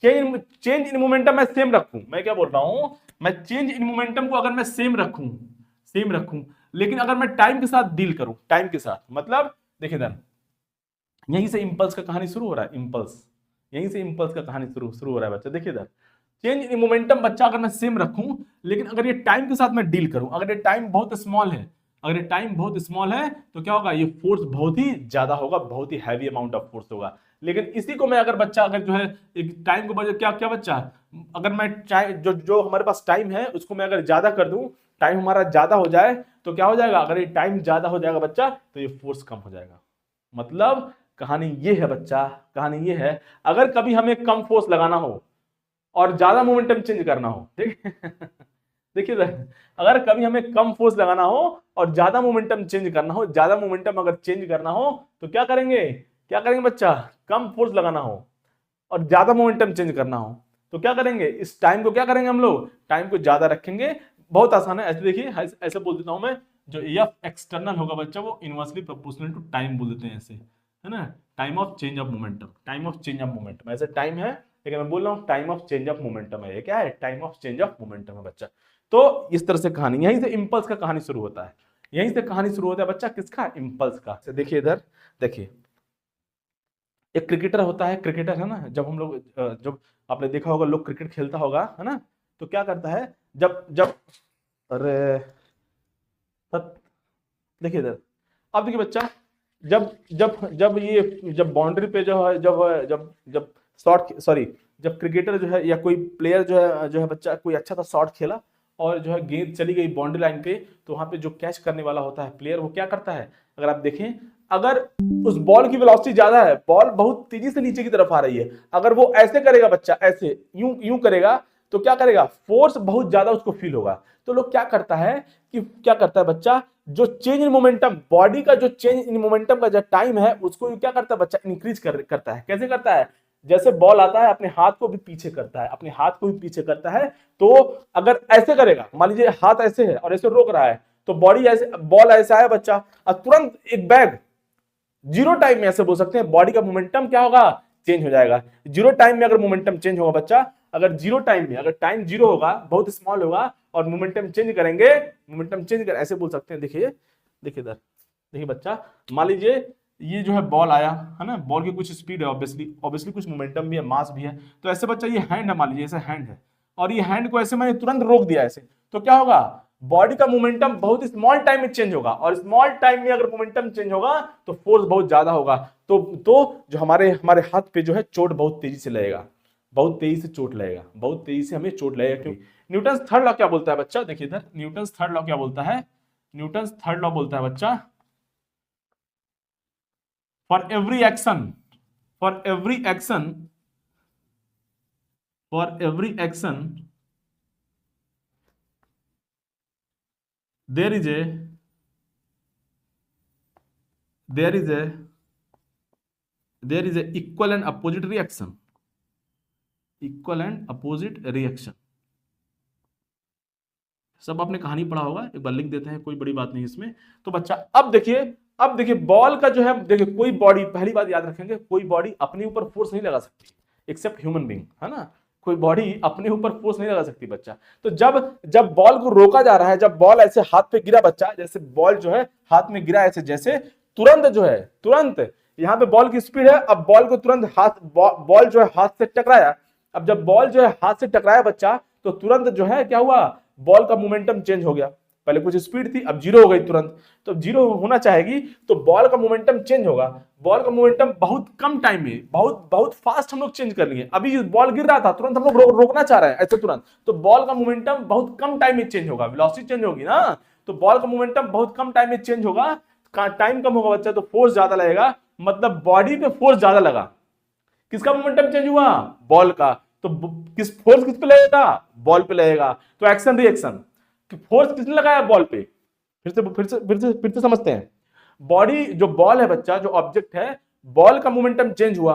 चेंज इन मोमेंटम मैं सेम रखूं, मैं क्या बोल रहा हूं, मैं चेंज इन मोमेंटम को अगर मैं सेम रखूं, लेकिन अगर मैं टाइम के साथ डील करूं, टाइम के साथ, मतलब देखिए इधर, यहीं से इंपल्स का कहानी शुरू हो रहा है, इंपल्स, यहीं से इंपल्स का कहानी शुरू शुरू हो रहा है बच्चा। देखिए इधर, चेंज इन मोमेंटम बच्चा अगर मैं सेम रखूं, लेकिन अगर ये टाइम के साथ मैं डील करूं, अगर ये टाइम बहुत स्मॉल है, अगर ये टाइम बहुत स्मॉल है, तो क्या होगा? ये फोर्स बहुत ही ज्यादा होगा, बहुत ही हैवी अमाउंट ऑफ फोर्स होगा। लेकिन इसी को मैं अगर बच्चा अगर जो है एक टाइम को क्या क्या बच्चा, अगर मैं जो जो हमारे पास टाइम है उसको मैं अगर ज्यादा कर दूं, टाइम हमारा ज्यादा हो जाए, तो क्या हो जाएगा? अगर ये टाइम ज्यादा हो जाएगा बच्चा, तो ये फोर्स कम हो जाएगा। मतलब कहानी ये है बच्चा, कहानी ये है, अगर कभी हमें कम फोर्स लगाना हो और ज्यादा मोमेंटम चेंज करना हो, ठीक देखिए अगर कभी हमें कम फोर्स लगाना हो और ज्यादा मोमेंटम चेंज करना हो, ज्यादा मोमेंटम अगर चेंज करना हो, तो क्या करेंगे? क्या करेंगे बच्चा? कम फोर्स लगाना हो और ज्यादा मोमेंटम चेंज करना हो, तो क्या करेंगे? इस टाइम को क्या करेंगे हम लोग? टाइम को ज्यादा रखेंगे। बहुत आसान है, ऐसे देखिए, ऐसे बोल देता हूं मैं, जो एफ एक्सटर्नल होगा बच्चा, वो इनवर्सली प्रोपोर्शनल टू टाइम बोल देते हैं ऐसे, है ना, time of change of momentum, time of change of momentum, ऐसे टाइम है, लेकिन मैं बोल रहा हूँ time of change of momentum है। ये क्या है? Time of change of momentum है बच्चा। तो इस तरह से कहानी, यहीं से इंपल्स का कहानी शुरू होता है, यहीं से कहानी शुरू होता है बच्चा, किसका? इंपल्स का। देखिए इधर, देखिए एक क्रिकेटर होता है, क्रिकेटर, है ना, जब हम लोग जब आपने देखा होगा लोग क्रिकेट खेलता होगा, है ना, तो क्या करता है, जब जब अरे सत देखिए इधर, अब देखिए बच्चा, जब जब जब ये जब बाउंड्री पे जो है, जब जब जब शॉट, सॉरी, जब क्रिकेटर जो है या कोई प्लेयर जो है बच्चा, कोई अच्छा सा शॉट खेला और जो है गेंद चली गई बाउंड्री लाइन पे, तो वहां पे जो कैच करने वाला होता है प्लेयर, वो क्या करता है? अगर आप देखें, अगर उस बॉल की वेलोसिटी ज्यादा है, बॉल बहुत तेजी से नीचे की तरफ आ रही है, अगर वो ऐसे करेगा बच्चा, ऐसे यूं यूं करेगा, तो क्या करेगा? फोर्स बहुत ज्यादा उसको फील होगा। तो लोग क्या करता है कि क्या करता है बच्चा, जो चेंज इन मोमेंटम, बॉडी का जो चेंज इन मोमेंटम का जो टाइम है, उसको क्या करता है बच्चा? इंक्रीज करता है। कैसे करता है? जैसे बॉल आता है, अपने हाथ को भी पीछे करता है, अपने हाथ को भी पीछे करता है। तो अगर ऐसे करेगा, मान लीजिए हाथ ऐसे है और ऐसे रोक रहा है, तो बॉडी ऐसे, बॉल ऐसा है बच्चा, और तुरंत एक बैग, जीरो टाइम में, ऐसे बोल सकते हैं, बॉडी का मोमेंटम क्या होगा? चेंज हो जाएगा। जीरो टाइम में अगर मोमेंटम चेंज होगा बच्चा, अगर जीरो टाइम में, अगर टाइम जीरो होगा, बहुत स्मॉल होगा, और मोमेंटम चेंज करेंगे, मोमेंटम चेंज कर, ऐसे बोल सकते हैं। देखिए देखिए इधर, देखिए बच्चा, मान लीजिए ये जो है बॉल आया, है ना, बॉल की कुछ स्पीड है, ऑब्वियसली ऑब्वियसली कुछ मोमेंटम भी है, मास भी है, तो ऐसे बच्चा ये हैंड है, मान लीजिए ऐसा हैंड है, और ये हैंड को ऐसे मैंने तुरंत रोक दिया ऐसे, तो क्या होगा? बॉडी का मोमेंटम बहुत स्मॉल टाइम में चेंज होगा, और स्मॉल टाइम में अगर मोमेंटम चेंज होगा तो फोर्स बहुत ज्यादा होगा। तो जो हमारे हमारे हाथ पे जो है चोट बहुत तेजी से लगेगा, बहुत तेजी से चोट लगेगा, बहुत तेजी से हमें चोट लगेगा। क्यों? न्यूटन थर्ड लॉ क्या बोलता है बच्चा? देखिए इधर, न्यूटन थर्ड लॉ क्या बोलता है? न्यूटन थर्ड लॉ बोलता है बच्चा, for every action, for every action, for every action there is a there is a equal and opposite reaction, equal and opposite reaction. सब आपने कहानी पढ़ा होगा, एक बार लिख देते हैं, कोई बड़ी बात नहीं इसमें। तो बच्चा अब देखिए बॉल का जो है, देखिए कोई बॉडी, पहली बात याद रखेंगे, कोई बॉडी अपने ऊपर फोर्स नहीं लगा सकती एक्सेप्ट ह्यूमन बीइंग, है ना। कोई बॉडी अपने ऊपर फोर्स नहीं लगा सकती बच्चा। तो जब बॉल को रोका जा रहा है, जब बॉल ऐसे हाथ पे गिरा बच्चा, जैसे बॉल जो है हाथ में गिरा ऐसे, जैसे तुरंत यहाँ पे बॉल की स्पीड है, अब बॉल को तुरंत बॉल जो है हाथ से टकराया। अब जब बॉल जो है हाथ से टकराया बच्चा, तो तुरंत जो है क्या हुआ, बॉल का मोमेंटम चेंज हो गया। पहले कुछ स्पीड थी, अब जीरो हो गई तुरंत। तो जीरो होना चाहेगी तो बॉल का मोमेंटम चेंज होगा। बॉल का मोमेंटम बहुत कम टाइम में, बहुत फास्ट हम लोग चेंज कर लिए। अभी बॉल गिर रहा था, तुरंत हम लोग रोकना चाह रहे हैं ऐसे तुरंत, तो बॉल का मोमेंटम बहुत कम टाइम में चेंज होगा, वेलोसिटी चेंज होगी ना। तो बॉल का मोमेंटम बहुत कम टाइम में चेंज होगा, टाइम कम होगा बच्चा, तो फोर्स ज्यादा लगेगा, मतलब बॉडी पे फोर्स ज्यादा लगा। किसका मोमेंटम चेंज हुआ, बॉल का। तो फोर्स किस पे लगेगा, बॉल पे लगेगा। तो एक्शन रिएक्शन, फोर्स किसने लगाया, बॉल पे। फिर से समझते हैं। बॉडी जो बॉल है बच्चा, जो ऑब्जेक्ट है, बॉल का मोमेंटम चेंज हुआ।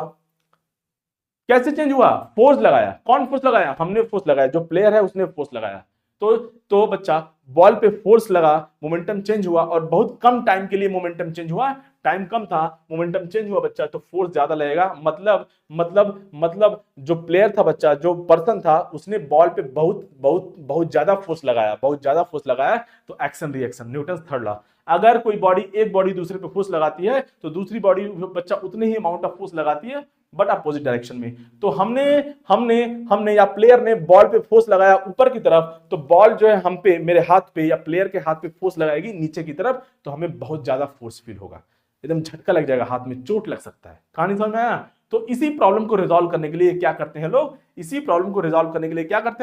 कैसे चेंज हुआ, फोर्स लगाया। कौन फोर्स लगाया, हमने फोर्स लगाया, जो प्लेयर है उसने फोर्स लगाया। तो बच्चा बॉल पे फोर्स लगा, मोमेंटम चेंज हुआ, और बहुत कम टाइम के लिए मोमेंटम चेंज हुआ। टाइम कम था, मोमेंटम चेंज हुआ बच्चा, तो फोर्स ज्यादा लगेगा। मतलब जो प्लेयर था बच्चा, जो पर्सन था, उसने बॉल पे बहुत ज्यादा फोर्स लगाया, तो action reaction, Newton third law. अगर कोई बॉडी, एक बॉडी दूसरे पे फोर्स लगाती है, तो दूसरी बॉडी बच्चा उतने ही अमाउंट ऑफ फोर्स लगाती है, बट अपोजिट डायरेक्शन में। तो हमने या प्लेयर ने बॉल पे फोर्स लगाया ऊपर की तरफ, तो बॉल जो है हम पे, मेरे हाथ पे या प्लेयर के हाथ पे फोर्स लगाएगी नीचे की तरफ, तो हमें बहुत ज्यादा फोर्स फील होगा, एकदम झटका लग जाएगा, हाथ में चोट लग सकता है। कहानी समझ में आया। तो इसी प्रॉब्लम को रिजॉल्व करने के लिए क्या करते हैं लोग,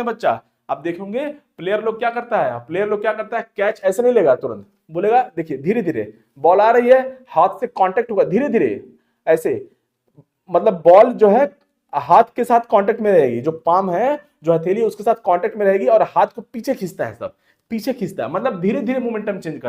बच्चा, आप देखेंगे प्लेयर लोग क्या करता है, कैच ऐसे नहीं लेगा तुरंत, बोलेगा देखिए धीरे धीरे बॉल आ रही है, हाथ से कांटेक्ट होगा धीरे धीरे ऐसे, मतलब बॉल जो है हाथ के साथ कांटेक्ट में रहेगी, जो पाम है, जो हथेली है, उसके साथ कांटेक्ट में रहेगी, और हाथ को पीछे खींचता है, सब पीछे खींचता है, मतलब धीरे धीरे मोमेंटम चेंज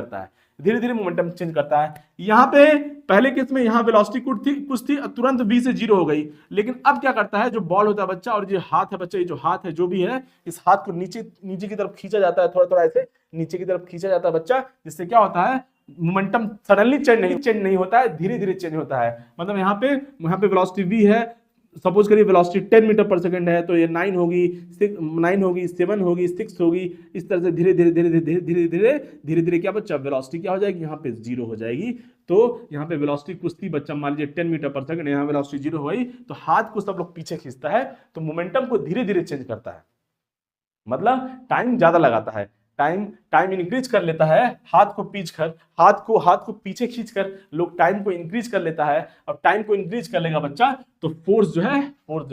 करता है। यहाँ पे पहले केस में यहाँ वेलोसिटी कुछ थी, तुरंत v से 0 हो गई। लेकिन अब क्या करता है, जो बॉल होता है बच्चा, और जो हाथ है बच्चा, ये जो हाथ है जो भी है, इस हाथ को नीचे की तरफ खींचा जाता है, थोड़ा ऐसे नीचे की तरफ खींचा जाता है बच्चा, जिससे क्या होता है, मोमेंटम सडनली चेंज नहीं होता है, धीरे धीरे चेंज होता है। मतलब यहाँ पे वेलोसिटी v है, सपोज करिए वेलोसिटी 10 मीटर पर सेकंड है, तो ये 9 होगी, 7 होगी, 6 होगी, इस तरह से धीरे धीरे क्या बच्चा, वेलोसिटी क्या हो जाएगी, यहाँ पे 0 हो जाएगी। तो यहाँ पे वेलोसिटी कुछ थी बच्चा, मान लीजिए 10 मीटर पर सेकंड, यहाँ वेलोसिटी 0 हो गई, तो हाथ को सब लोग पीछे खींचता है, तो मोमेंटम को धीरे धीरे चेंज करता है, मतलब टाइम ज्यादा लगाता है, टाइम इंक्रीज कर लेता है, हाथ को पीछे खींचकर लोग टाइम को इंक्रीज कर लेता है। और टाइम को इंक्रीज कर लेगा बच्चा, तो फोर्स जो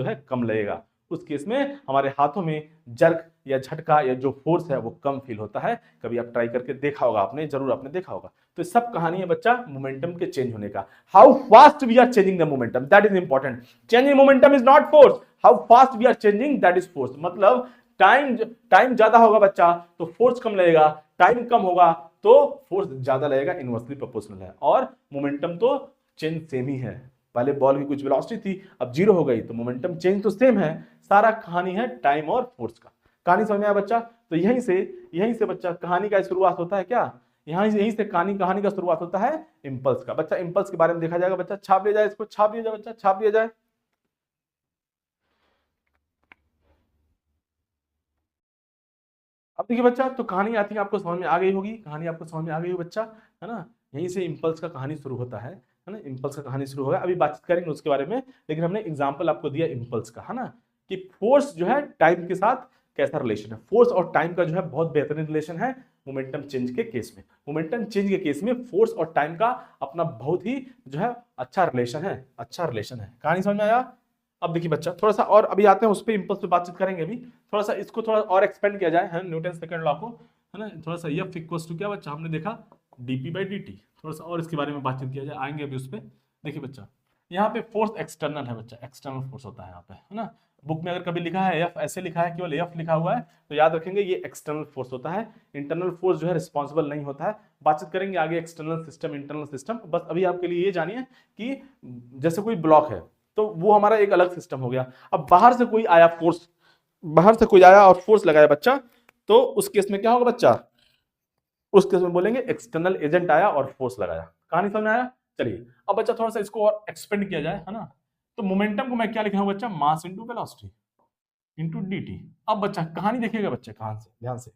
है कम लगेगा। उस केस में हमारे हाथों में जर्क या झटका या जो फोर्स है वो कम फील होता है। कभी आप ट्राई करके देखा होगा, जरूर आपने देखा होगा। तो सब कहानी है बच्चा मोमेंटम के चेंज होने का। How fast we are changing the momentum, that is important. Changing momentum is not force, how fast we are changing, that is force. मतलब टाइम ज्यादा होगा बच्चा तो फोर्स कम लगेगा, टाइम कम होगा तो फोर्स ज्यादा लगेगा, इनवर्सली प्रोपोर्शनल है। और मोमेंटम तो चेंज सेम ही है, पहले बॉल की कुछ वेलोसिटी थी, अब 0 हो गई, तो मोमेंटम चेंज तो सेम है। सारा कहानी है टाइम और फोर्स का। कहानी समझ में आया बच्चा। तो यहीं से बच्चा कहानी का शुरुआत होता है। क्या यहीं से कहानी का शुरुआत होता है इंपल्स का। बच्चा इंपल्स के बारे में देखा जाएगा बच्चा, छाप लिया जाए इसको, छाप लिया जाए। अब देखिए बच्चा, तो कहानी आई थिंक आपको समझ में आ गई होगी, बच्चा, है ना। यहीं से इंपल्स का कहानी शुरू होता है ना, इंपल्स का कहानी शुरू होगा। अभी बातचीत करेंगे उसके बारे में, लेकिन हमने एग्जांपल आपको दिया इंपल्स का, है ना, कि फोर्स जो है टाइम के साथ कैसा रिलेशन है। फोर्स और टाइम का जो है बहुत बेहतरीन रिलेशन है मोमेंटम चेंज के केस में। फोर्स और टाइम का अपना बहुत ही जो है अच्छा रिलेशन है, कहानी समझ में आया। अब देखिए बच्चा, थोड़ा सा और अभी आते हैं उस पर, इंपल्स पे बातचीत करेंगे अभी। थोड़ा सा इसको थोड़ा और एक्सपेंड किया जाए, है न्यूटन सेकंड लॉ को, है ना। थोड़ा सा एफ इक्वल्स टू क्या बच्चा, हमने देखा डीपी बाई डी टी। थोड़ा सा और इसके बारे में बातचीत किया जाए, आएंगे अभी उस पर। देखिए बच्चा, यहाँ पे फोर्स एक्सटर्नल है बच्चा, एक्सटर्नल फोर्स होता है यहाँ पे, है ना। बुक में अगर कभी लिखा है एफ, ऐसे लिखा है, केवल एफ लिखा हुआ है, तो याद रखेंगे ये एक्सटर्नल फोर्स होता है। इंटरनल फोर्स जो है रिस्पॉन्सिबल नहीं होता है। बातचीत करेंगे आगे एक्सटर्नल सिस्टम, इंटरनल सिस्टम। बस अभी आपके लिए ये जानिए कि जैसे कोई ब्लॉक है तो वो हमारा एक अलग सिस्टम हो गया। अब बाहर से कोई आया फोर्स, बाहर से कोई आया और फोर्स लगाया बच्चा, तो उस केस में क्या होगा बच्चा, उस केस में बोलेंगे एक्सटर्नल एजेंट आया और फोर्स लगाया। कहानी समझ में आया? चलिए अब बच्चा थोड़ा सा इसको और एक्सपेंड किया जाए, है ना। तो मोमेंटम को मैं क्या लिख रहा हूं बच्चा, mass into velocity into dt। अब बच्चा कहानी देखिएगा बच्चा, कहां से, ध्यान से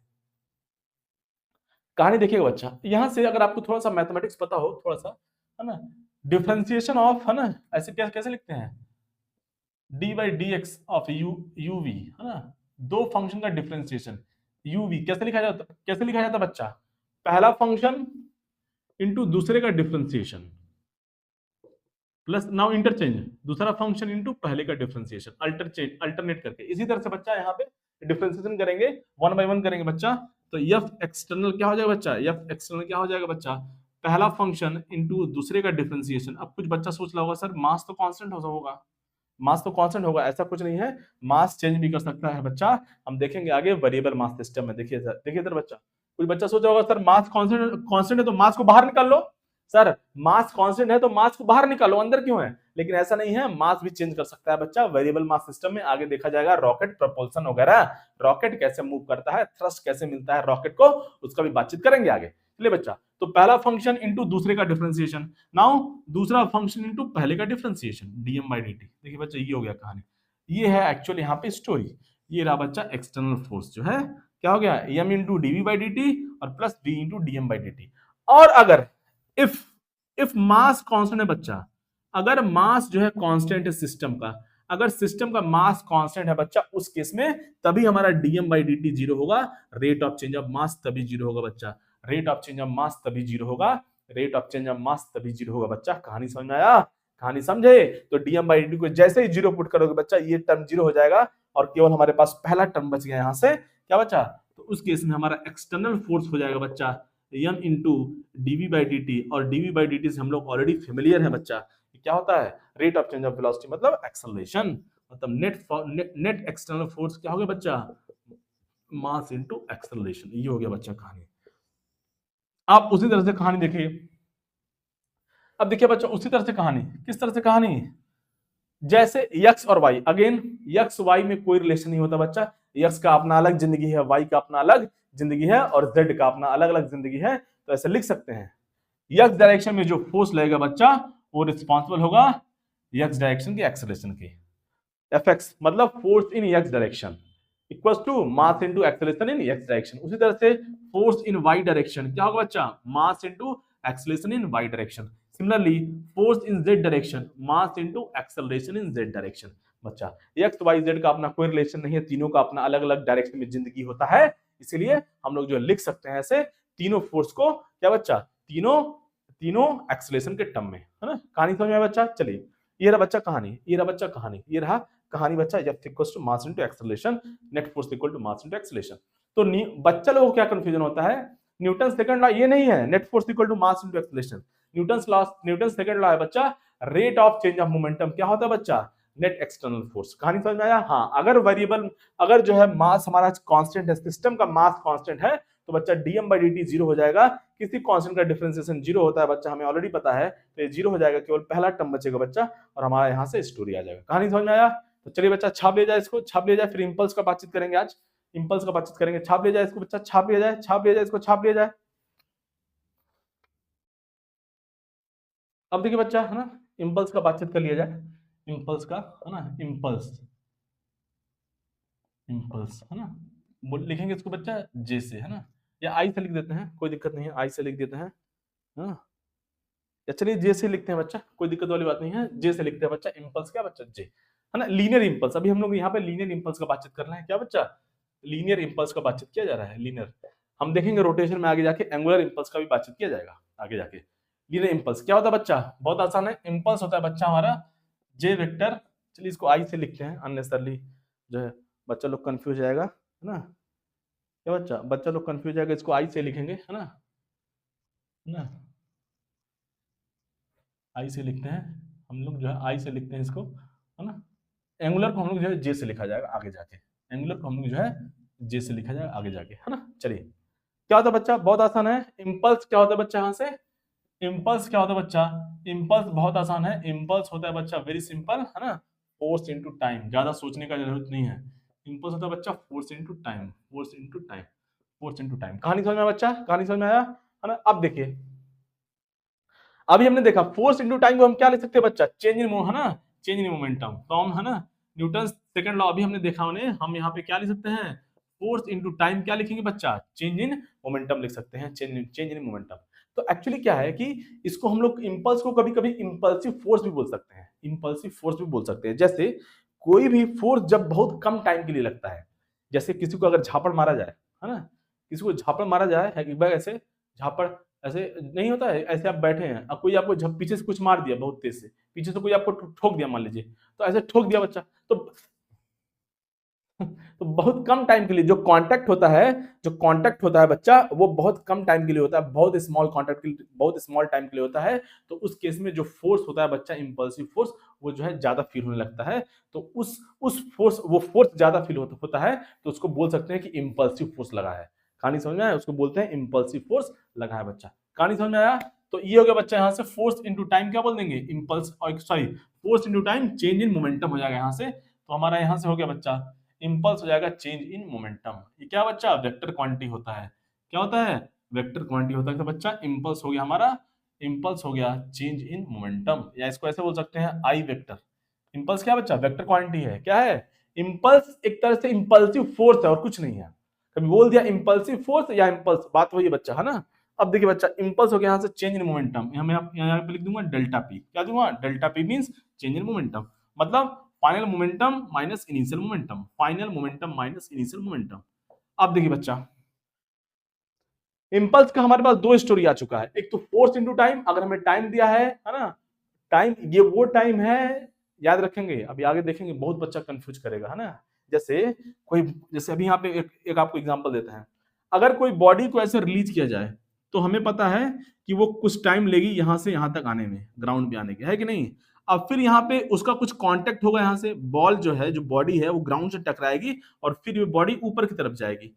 कहानी देखिएगा बच्चा। यहां से अगर आपको थोड़ा सा मैथमेटिक्स पता हो, थोड़ा सा, है ना, डिफरेंशिएशन ऑफ, है ना, ऐसे कैसे लिखते हैं, D by D X of U V, है ना, दो फंक्शन का डिफरेंशिएशन यू वी कैसे लिखा जाता, कैसे लिखा जाता बच्चा, पहला फंक्शन इंटू दूसरे का डिफरेंशिएशन प्लस नाउ इंटरचेंज, दूसरा फंक्शन इंटू पहले का डिफरेंशिएशन, अल्टरनेट करके। इसी तरह से बच्चा यहाँ पे डिफरेंशिएशन करेंगे, वन बाय वन करेंगे बच्चा। तो एफ एक्सटर्नल क्या हो जाएगा बच्चा, एफ एक्सटर्नल क्या हो जाएगा बच्चा, पहला फंक्शन इंटू दूसरे का डिफरेंशिएशन। अब कुछ बच्चा सोच रहा होगा सर मास तो कांस्टेंट होगा, मास तो कांस्टेंट होगा, ऐसा कुछ नहीं है, मास चेंज भी कर सकता है बच्चा। हम देखेंगे आगे वेरिएबल मास सिस्टम में। देखिए सर, देखिए इधर बच्चा, कोई बच्चा सोच रहा होगा सर मास कांस्टेंट कांस्टेंट है तो मास को बाहर निकाल लो। सर मास कांस्टेंट है तो मास को बाहर निकालो, अंदर क्यों है? लेकिन ऐसा नहीं है, मास भी चेंज कर सकता है बच्चा वेरिएबल मास सिस्टम में। आगे देखा जाएगा रॉकेट प्रपोल्सन वगैरह, रॉकेट कैसे मूव करता है, थ्रस्ट कैसे मिलता है रॉकेट को, उसका भी बातचीत करेंगे आगे। चलिए बच्चा, तो पहला फंक्शन इंटू दूसरे का डिफरेंशिएशन, नाउ दूसरा फंक्शन इंटू पहले का डिफरेंशिएशन डीएम बाई dt। देखिए बच्चा ये हो गया कहानी, ये है एक्चुअली यहाँ पे स्टोरी। ये रहा बच्चा एक्सटर्नल फोर्स जो है, क्या हो गया, M into DV by dt और plus v into DM by dt। और अगर इफ मास कांस्टेंट है बच्चा, अगर मास जो है कांस्टेंट है सिस्टम का, अगर सिस्टम का मास कांस्टेंट है बच्चा, उस केस में तभी हमारा डीएम बाई dt जीरो होगा, rate of change of mass तभी जीरो होगा बच्चा, rate of change of mass तभी जीरो होगा, rate of change of mass तभी जीरो होगा बच्चा। कहानी समझ में आया? कहानी समझे? तो डीएम बाई dt को जैसे ही जीरो पुट करोगे बच्चा, ये टर्म जीरो हो जाएगा और केवल हमारे पास पहला टर्म बच गया यहां से, क्या बच्चा, तो उस केस में हमारा एक्सटर्नल फोर्स हो जाएगा बच्चा M into DV by D T. और डीवी बाई डी टी से हम लोग ऑलरेडी फेमिलियर है बच्चा, क्या होता है, rate of change of velocity मतलब एक्सेलरेशन, मतलब नेट एक्सटर्नल फोर्स क्या हो गया बच्चा, मास इंटू एक्सेलरेशन। ये हो गया बच्चा कहानी। आप उसी तरह से कहानी देखिए, अब देखिए बच्चा उसी तरह से कहानी, किस तरह से कहानी, जैसे यक्स और वाई, अगेन यक्स वाई में कोई रिलेशन नहीं होता बच्चा, यक्स का अपना अलग जिंदगी है, वाई का अपना अलग जिंदगी है और जेड का अपना अलग अलग जिंदगी है। तो ऐसे लिख सकते हैं, यक्स डायरेक्शन में जो फोर्स लगेगा बच्चा वो रिस्पॉन्सिबल होगा यक्स डायरेक्शन की एक्सेलरेशन की, एफएक्स मतलब force in x direction equals to mass into acceleration in x direction. उसी तरह से फोर्स इन वाई डायरेक्शन क्या होगा बच्चा, mass into acceleration in y direction. Similarly force in z direction, mass into acceleration in z direction. बच्चा x y z का अपना कोई रिलेशन नहीं है, तीनों का अपना अलग अलग डायरेक्शन में जिंदगी होता है, इसीलिए हम लोग जो लिख सकते हैं ऐसे तीनों फोर्स को, क्या बच्चा, तीनों तीनों एक्सेलरेशन के टर्म में, है ना। कहानी समझ में आया बच्चा? चलिए ये रहा बच्चा कहानी, ये रहा बच्चा कहानी, ये रहा कहानी बच्चा, F equals to mass into acceleration, net force equal to mass into acceleration. तो बच्चा लोगों को क्या कंफ्यूजन होता है, न्यूटन सेकंड लॉ ये नहीं है net force equal to mass into acceleration, Newton second law है बच्चा rate of change of momentum, क्या होता है बच्चा, नेट एक्सटर्नल फोर्स। कहानी समझ में आया? हाँ, अगर वेरिएबल, अगर जो है मास हमारा कांस्टेंट है, सिस्टम का मास कांस्टेंट है, तो बच्चा डीएम बाई dt जीरो हो जाएगा। किसी कांस्टेंट का डिफरेंशिएशन जीरो होता है बच्चा, हमें ऑलरेडी पता है, तो ये जीरो हो जाएगा, केवल पहला टर्म बचेगा बच्चा और हमारा यहाँ से स्टोरी आ जाएगा। कहानी समझ में आया? तो चलिए बच्चा छाप लिया जाए इसको, छाप लिया जाए, फिर इंपल्स का बातचीत करेंगे आज, इंपल्स का बातचीत करेंगे। छाप लिया जाए इसको बच्चा, छाप लिया जाए, छाप लिया जाए इसको, छाप लिया जाए। अब देखिए बच्चा, है ना, इंपल्स का बातचीत कर लिया जाए, इंपल्स का, है ना, इंपल्स, इंपल्स, है ना, लिखेंगे इसको बच्चा जे से, है ना, या आई से लिख देते हैं, कोई दिक्कत नहीं है, आई से लिख देते हैं, है ना, या चलिए जे से लिखते हैं बच्चा, कोई दिक्कत वाली बात नहीं है, जे से लिखते हैं बच्चा। इंपल्स क्या बच्चा, जे, है ना, लीनियर इंपल्स। अभी हम लोग यहाँ पे लीनियर इंपल्स का बातचीत कर रहे हैं, क्या बच्चा, लीनियर इंपल्स का बातचीत किया जा रहा है, लीनियर। हम देखेंगे रोटेशन में आगे जाके एंगुलर इंपल्स का भी बातचीत किया जाएगा आगे जाके। लीनियर इंपल्स क्या होता है बच्चा, बहुत आसान है, इंपल्स होता है बच्चा हमारा जे वेक्टर। चलिए इसको आई से लिखते हैं, अननेसेसरली जो है बच्चा लोग कंफ्यूज जाएगा, है ना, क्या बच्चा, बच्चा लोग कंफ्यूज जाएगा, इसको आई से लिखेंगे, है ना, है ना, आई से लिखते हैं हम लोग, जो है आई से लिखते हैं इसको, है ना, एंगुलर को हम लोग जो है जे से लिखा जाएगा आगे जाके, एंगुलर को हम लोग जो है जे से लिखा जाएगा आगे जाके, है ना। चलिए क्या होता है बच्चा, बहुत आसान है। इम्पल्स क्या होता है बच्चा, यहाँ से इम्पल्स क्या होता है बच्चा, इम्पल्स बहुत आसान है। इम्पल्स होता है बच्चा वेरी सिंपल, है ना, फोर्स इनटू टाइम, ज्यादा सोचने का जरूरत नहीं है। इम्पल्स होता है बच्चा force into time, force into time, force into time. कहानी समझ में आया बच्चा, कहानी समझ में आया, है ना। अब देखिए, अभी हमने देखा फोर्स इनटू टाइम को हम क्या लिख सकते हैं बच्चा, चेंज इन, है ना, चेंज इन मोमेंटम। तो हम, है ना, न्यूटन सेकंड लॉ अभी हमने देखा उन्हें, हम यहाँ पे क्या लिख सकते हैं, फोर्स इनटू टाइम क्या लिखेंगे बच्चा, चेंज इन मोमेंटम लिख सकते हैं, चेंज इन मोमेंटम। तो एक्चुअली क्या है कि इसको हम लोग इंपल्स को कभी कभी इंपल्सिव फोर्स भी बोल सकते हैं, इंपल्सिव फोर्स भी बोल सकते हैं। जैसे कोई भी फोर्स जब बहुत कम टाइम के लिए लगता है, जैसे किसी को अगर झापड़ मारा जाए, है ना, किसी को झापड़ मारा जाए, एक बार ऐसे झापड़ ऐसे नहीं होता है, ऐसे आप बैठे हैं और कोई आपको पीछे से कुछ मार दिया बहुत तेज से, पीछे से कोई आपको ठोक दिया मान लीजिए, तो ऐसे ठोक दिया बच्चा, तो बहुत कम टाइम के लिए जो कांटेक्ट होता है, जो कांटेक्ट होता है बच्चा, वो बहुत कम टाइम के लिए होता है, बहुत स्मॉल कांटेक्ट के लिए, बहुत स्मॉल टाइम के लिए होता है। तो उस केस में जो फोर्स होता है बच्चा, इंपल्सिव फोर्स, वो जो है ज्यादा फील होने लगता है। तो उस फोर्स, वो फोर्स ज्यादा फील होता है, तो उसको बोल सकते हैं कि इंपल्सिव फोर्स लगा है। कहानी समझ में आया, उसको बोलते हैं इंपल्सिव फोर्स लगा है बच्चा। कहानी समझ में आया। तो ये हो गया बच्चा, यहाँ से फोर्स इनटू टाइम क्या बोल देंगे, इंपल्स, और sorry, force into time change in momentum हो जाएगा यहाँ से। तो हमारा यहाँ से हो गया बच्चा, इंपल्स हो जाएगा चेंज इन मोमेंटम। ये क्या बच्चा, वेक्टर क्वांटिटी होता है। क्या होता है, वेक्टर क्वांटिटी होता है। तो बच्चा इंपल्स हो गया हमारा, इंपल्स हो गया चेंज इन मोमेंटम, या इसको ऐसे बोल सकते हैं आई वेक्टर। इंपल्स क्या बच्चा, वेक्टर क्वांटिटी है। क्या है, इंपल्स एक तरह से इंपल्सिव फोर्स है और कुछ नहीं है। कभी बोल दिया इंपल्सिव फोर्स या इंपल्स, बात वही है बच्चा, है ना। अब देखिए बच्चा, इंपल्स हो गया यहाँ से चेंज इन मोमेंटम, यहाँ पे लिख दूंगा डेल्टा पी। क्या दूंगा, delta p means change in momentum, मतलब final momentum minus initial momentum, final momentum minus initial momentum. अब देखिए बच्चा, इंपल्स का हमारे पास दो स्टोरी आ चुका है। एक तो फोर्स इनटू टाइम, अगर हमें टाइम दिया है ना, टाइम, ये वो टाइम है, याद रखेंगे, अभी आगे देखेंगे, बहुत बच्चा कंफ्यूज करेगा, है ना। जैसे कोई, जैसे अभी यहाँ पे एक आपको एग्जांपल देते हैं। अगर कोई बॉडी को ऐसे रिलीज किया जाए, तो हमें पता है कि वो कुछ टाइम लेगी यहां से यहां तक आने में, ग्राउंड पे आने के, है कि नहीं। अब फिर यहाँ पे उसका कुछ कांटेक्ट होगा, यहाँ से बॉल जो है, जो बॉडी है, वो ग्राउंड से टकराएगी और फिर ये बॉडी ऊपर की तरफ जाएगी।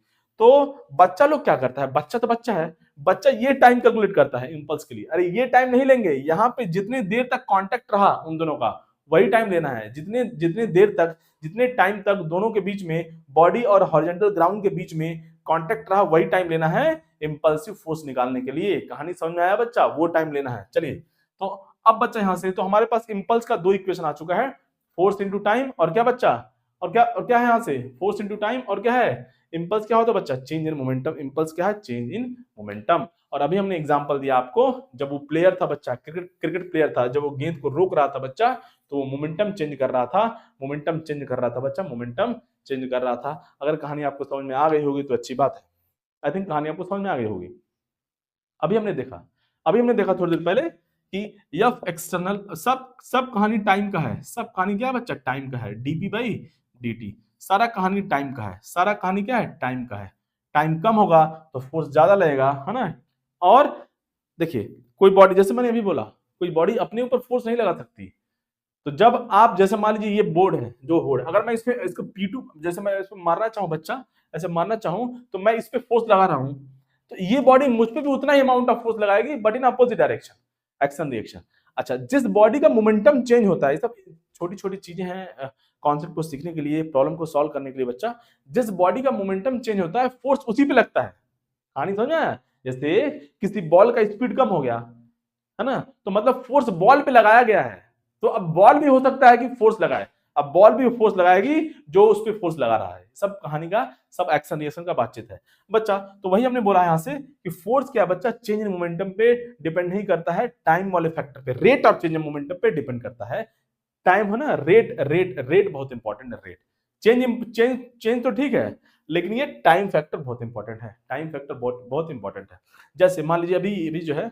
तो बच्चा लोग क्या करता है, बच्चा तो बच्चा है, बच्चा ये टाइम कैलकुलेट करता है इंपल्स के लिए। अरे ये टाइम नहीं लेंगे, यहाँ पे जितने देर तक कांटेक्ट रहा उन दोनों का, वही टाइम लेना है। जितने जितने देर तक, जितने टाइम तक दोनों के बीच में, बॉडी और हॉरिजॉन्टल ग्राउंड के बीच में कांटेक्ट रहा, वही टाइम लेना है इंपल्सिव फोर्स निकालने के लिए। कहानी समझ में आया बच्चा, वो टाइम लेना है। चलिए, तो अब बच्चा यहाँ से, तो हमारे पास इंपल्स का दो इक्वेशन आ चुका है, फोर्स इंटू टाइम और क्या बच्चा, और क्या है यहाँ से, फोर्स इंटू टाइम और क्या है, इंपल्स क्या होता है बच्चा, चेंज इन मोमेंटम। इंपल्स क्या है, चेंज इन मोमेंटम। और अभी हमने एग्जांपल दिया आपको, जब वो प्लेयर था बच्चा, क्रिकेट प्लेयर था, जब वो गेंद को रोक रहा था बच्चा, तो वो मोमेंटम चेंज कर रहा था, मोमेंटम चेंज कर रहा था बच्चा, मोमेंटम चेंज कर रहा था। अगर कहानी आपको समझ में आ गई होगी तो अच्छी बात है। आई थिंक कहानी आपको समझ में आ गई होगी। अभी हमने देखा थोड़ी देर पहले कि एफ एक्सटर्नल, सब सब कहानी टाइम का है, सब कहानी क्या है बच्चा, टाइम का है, डीपी बाई डी, सारा कहानी टाइम का है, सारा कहानी क्या है, टाइम का है। टाइम कम होगा तो फोर्स ज्यादा लगेगा, है ना। और देखिए, कोई बॉडी, जैसे मैंने अभी बोला, कोई बॉडी अपने ऊपर फोर्स नहीं लगा सकती। तो जब आप, जैसे मान लीजिए ये बोर्ड है, जो बोर्ड, अगर मैं इसपे, इसको P2, जैसे मैं इसपे मारना चाहूँ बच्चा, ऐसे मारना चाहूँ, तो मैं इस पे फोर्स लगा रहा हूँ, तो ये बॉडी मुझ पे भी उतना ही अमाउंट ऑफ फोर्स लगाएगी, but in opposite direction, action reaction. अच्छा, जिस बॉडी का मोमेंटम चेंज होता है, ये सब छोटी छोटी चीजें हैं कॉन्सेप्ट को सीखने के लिए, प्रॉब्लम को सॉल्व करने के लिए बच्चा। जिस बॉडी का मोमेंटम चेंज होता है, फोर्स उसी पे लगता है। कहानी समझ आया। जैसे किसी बॉल का स्पीड कम हो गया, है ना, तो मतलब फोर्स बॉल पे लगाया गया है, तो अब बॉल भी हो सकता है कि फोर्स लगाए, अब बॉल भी फोर्स लगाएगी जो उस पे फोर्स लगा रहा है। सब कहानी का, सब एक्शन रिएक्शन का बातचीत है बच्चा। तो वही हमने बोला यहां से कि फोर्स क्या बच्चा, चेंज इन मोमेंटम पे डिपेंड नहीं करता है, टाइम वाले फैक्टर पे, rate of change in momentum पे डिपेंड करता है। टाइम है ना, रेट रेट रेट बहुत इंपॉर्टेंट है। रेट चेंज तो ठीक है, लेकिन ये टाइम फैक्टर बहुत इंपॉर्टेंट है, टाइम फैक्टर बहुत बहुत इंपॉर्टेंट है। जैसे मान लीजिए अभी जो है,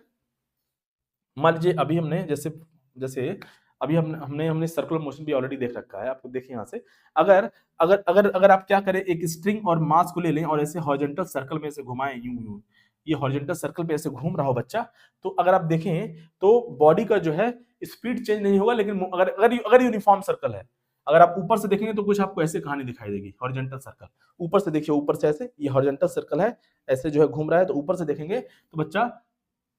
मान लीजिए अभी हमने जैसे जैसे अभी हमने सर्कुलर मोशन भी ऑलरेडी देख रखा है, आपको देखिए यहाँ से, अगर अगर अगर अगर आप क्या करें, एक स्ट्रिंग और मास को ले लें और ऐसे हॉरिजॉन्टल सर्कल में ऐसे घुमाएं, यूं यूं, ये हॉरिजॉन्टल सर्कल पे ऐसे घूम रहा हो बच्चा, तो अगर आप देखें तो बॉडी का जो है स्पीड चेंज नहीं होगा, लेकिन अगर अगर यूनिफॉर्म सर्कल है, अगर आप ऊपर से देखेंगे तो कुछ आपको ऐसे कहानी दिखाई देगी, हॉरिजॉन्टल सर्कल। ऊपर से देखिए, ऊपर से ऐसे, ये हॉरिजॉन्टल सर्कल है, ऐसे जो है घूम रहा है, तो ऊपर से देखेंगे तो बच्चा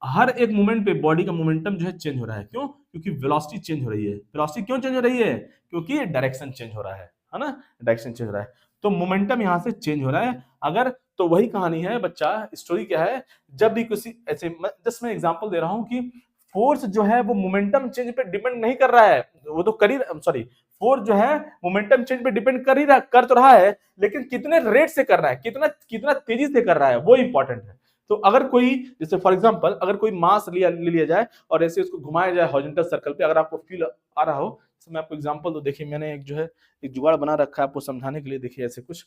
हर एक मोमेंट पे बॉडी का मोमेंटम जो है चेंज हो रहा है। क्यों? क्योंकि वेलोसिटी चेंज हो रही है। वेलोसिटी क्यों चेंज हो रही है? क्योंकि डायरेक्शन चेंज हो रहा है ना, डायरेक्शन चेंज हो रहा है, तो मोमेंटम यहां से चेंज हो रहा है। अगर तो वही कहानी है बच्चा, स्टोरी क्या है, जब भी किसी ऐसे, जस्ट मैं एग्जांपल दे रहा हूं कि फोर्स जो है वो मोमेंटम चेंज पे डिपेंड नहीं कर रहा है, वो तो कर ही, सॉरी, फोर्स जो है मोमेंटम चेंज पे डिपेंड कर ही रहा, कर तो रहा है, लेकिन कितने रेट से कर रहा है, कितना कितना तेजी से कर रहा है, वो इंपॉर्टेंट है। तो अगर कोई, जैसे फॉर एग्जांपल, अगर कोई मास ले लिया जाए और ऐसे उसको घुमाया जाए हॉरिजॉन्टल सर्कल पे, अगर आपको फील आ रहा हो, तो मैं आपको एग्जांपल तो देखिए, मैंने एक जो है एक जुगाड़ बना रखा है आपको समझाने के लिए। देखिए ऐसे कुछ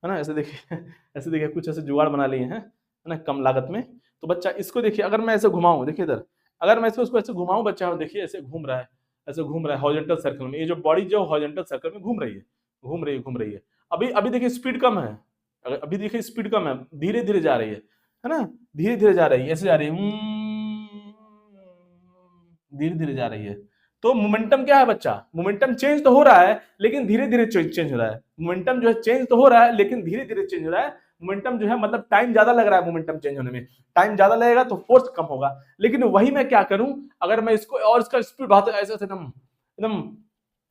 है ना, ऐसे देखिए ऐसे देखिए, कुछ ऐसे जुगाड़ बना लिए हैं, है ना, कम लागत में। तो बच्चा इसको देखिए, अगर मैं ऐसे घुमाऊं, देखिए इधर, अगर मैं इसको ऐसे घुमाऊं बच्चा, देखिए ऐसे घूम रहा है, ऐसे घूम रहा है हॉरिजॉन्टल सर्कल में, ये जो बॉडी जो हॉरिजॉन्टल सर्कल में घूम रही है, घूम रही है, घूम रही है। अभी अभी देखिए स्पीड कम है, अभी देखिए स्पीड कम है, धीरे धीरे जा रही है ना, धीरे धीरे जा रही है, ऐसे जा रही है, धीरे धीरे जा रही है। तो मोमेंटम क्या है बच्चा? मोमेंटम चेंज तो हो रहा है, लेकिन धीरे धीरे चेंज हो रहा है। मोमेंटम जो है चेंज तो हो रहा है, लेकिन धीरे धीरे चेंज हो रहा है। मोमेंटम जो है मतलब टाइम ज्यादा लग रहा है, मोमेंटम चेंज होने में टाइम ज्यादा लगेगा तो फोर्स कम होगा। लेकिन वही मैं क्या करूं, अगर मैं इसको और इसका स्पीड बढ़ाता, ऐसे एकदम एकदम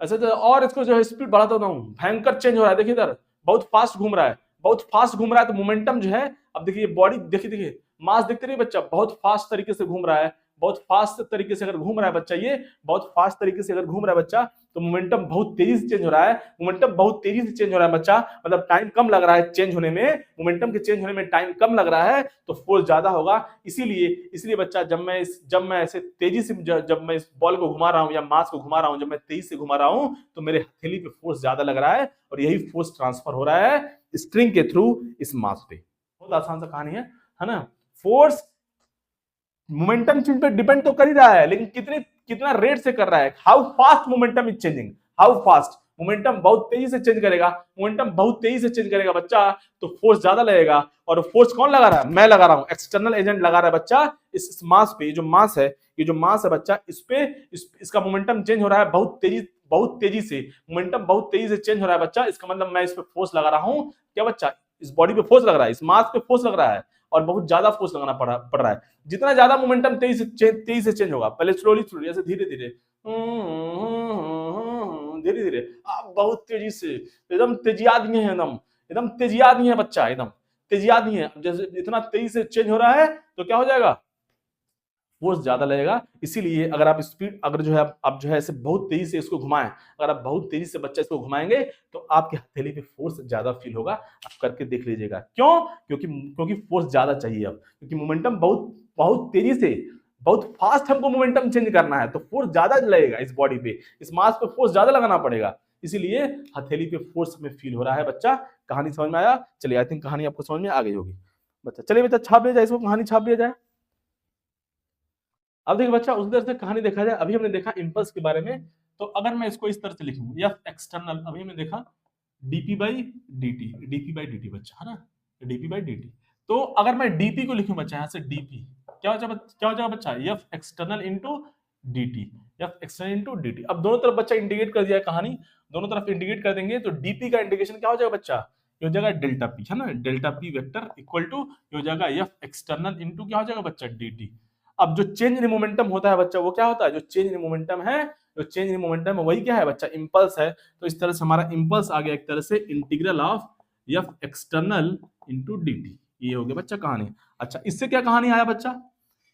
ऐसे, तो और इसको जो है स्पीड बढ़ाता हूं, भयंकर चेंज हो रहा है। देखिए इधर बहुत फास्ट घूम रहा है, बहुत फास्ट घूम रहा है, तो मोमेंटम जो है, अब देखिए बॉडी, देखिए देखिए मास देखते रहिए बच्चा, बहुत फास्ट तरीके से घूम रहा है, बहुत फास्ट तरीके से अगर घूम रहा है बच्चा, ये बहुत फास्ट तरीके से अगर घूम रहा है बच्चा, तो मोमेंटम बहुत तेजी से चेंज हो रहा है। मोमेंटम बहुत तेजी से चेंज हो रहा है बच्चा, मतलब टाइम कम लग रहा है चेंज होने में, मोमेंटम के चेंज होने में टाइम कम लग रहा है, तो फोर्स ज्यादा होगा। इसीलिए इसीलिए बच्चा, जब मैं ऐसे तेजी से, जब मैं इस बॉल को घुमा रहा हूं या मास को घुमा रहा हूं, जब मैं तेजी से घुमा रहा हूं, तो मेरे हथेली पे फोर्स ज्यादा लग रहा है, और यही फोर्स ट्रांसफर हो रहा है स्ट्रिंग के थ्रू इस मास पे। बहुत आसान सा कहानी है ना। फोर्स मोमेंटम चेंज पे डिपेंड तो कर ही रहा है, लेकिन कितना रेट से कर रहा है, how fast momentum is changing, how fast momentum बहुत तेजी से चेंज करेगा, मोमेंटम बहुत तेजी से चेंज करेगा बच्चा, तो फोर्स ज्यादा लगेगा। और फोर्स कौन लगा रहा है? मैं लगा रहा हूं, एक्सटर्नल एजेंट लगा रहा है बच्चा इस मास पे। जो मास है, ये जो मास है बच्चा, इस पे इसका मोमेंटम चेंज हो रहा है बहुत तेजी से, मोमेंटम बहुत तेजी से चेंज हो रहा है बच्चा। इसका मतलब मैं इस पे फोर्स लगा रहा हूं, क्या बच्चा? इस बॉडी पे फोर्स लग रहा है, इस मास पे फोर्स लग रहा है, और बहुत ज्यादा फोर्स लगाना पड़ रहा है। जितना ज्यादा मोमेंटम तेजी से चेंज होगा, पहले स्लोली स्लोली, ऐसे धीरे धीरे धीरे धीरे, अब बहुत तेजी से, एकदम तेजिया दिए हैं, एकदम एकदम तेजिया दिए हैं बच्चा, एकदम तेजिया दिए हैं। जैसे इतना तेजी से चेंज हो रहा है, तो क्या हो जाएगा? फोर्स ज्यादा लगेगा। इसीलिए अगर आप स्पीड, अगर जो है आप जो है ऐसे बहुत तेजी से इसको घुमाएं, अगर आप बहुत तेजी से बच्चा इसको घुमाएंगे, तो आपके हथेली पे फोर्स ज्यादा फील होगा। आप करके देख लीजिएगा। क्यों? क्योंकि फोर्स ज्यादा चाहिए अब, क्योंकि मोमेंटम बहुत बहुत तेजी से, बहुत फास्ट हमको मोमेंटम चेंज करना है, तो फोर्स ज्यादा लगेगा इस बॉडी पे, इस मास पे फोर्स ज्यादा लगाना पड़ेगा। इसीलिए हथेली पे फोर्स में फील हो रहा है बच्चा। कहानी समझ में आया? चलिए, आई थिंक कहानी आपको समझ में आ गई होगी बच्चा। चलिए बच्चा, छाप लिया जाए इसको, कहानी छाप लिया जाए। अब देखिए बच्चा, उस तरह से कहानी देखा जाए, अभी हमने देखा इंपल्स के बारे में, तो अगर मैं इसको इस तरह से लिखूं, एफ एक्सटर्नल, अभी हमने देखा डीपी बाई डी टी बच्चा, है ना, डीपी बाई डी टी। तो अगर मैं डीपी को लिखूं बच्चा, यहां से डीपी, क्या हो जाएगा बच्चा? F external into D F external into D. अब दोनों तरफ बच्चा इंडिकेट कर दिया है कहानी, दोनों तरफ इंडिकेट कर देंगे, तो डीपी का इंडिकेशन क्या हो जाएगा बच्चा? ये हो जाएगा डेल्टा पी, है ना, delta p vector equal to हो जाएगा एफ एक्सटर्नल इंटू क्या हो जाएगा बच्चा? डी। अब जो चेंज इन मोमेंटम होता है बच्चा, वो क्या होता है? जो चेंज इन मोमेंटम है, जो चेंज इन मोमेंटम है, वही क्या है बच्चा? इंपल्स है। तो इस तरह से हमारा इंपल्स आ गया एक तरह से integral of F external into D T. ये हो गया बच्चा कहानी। अच्छा, इससे क्या कहानी आया बच्चा?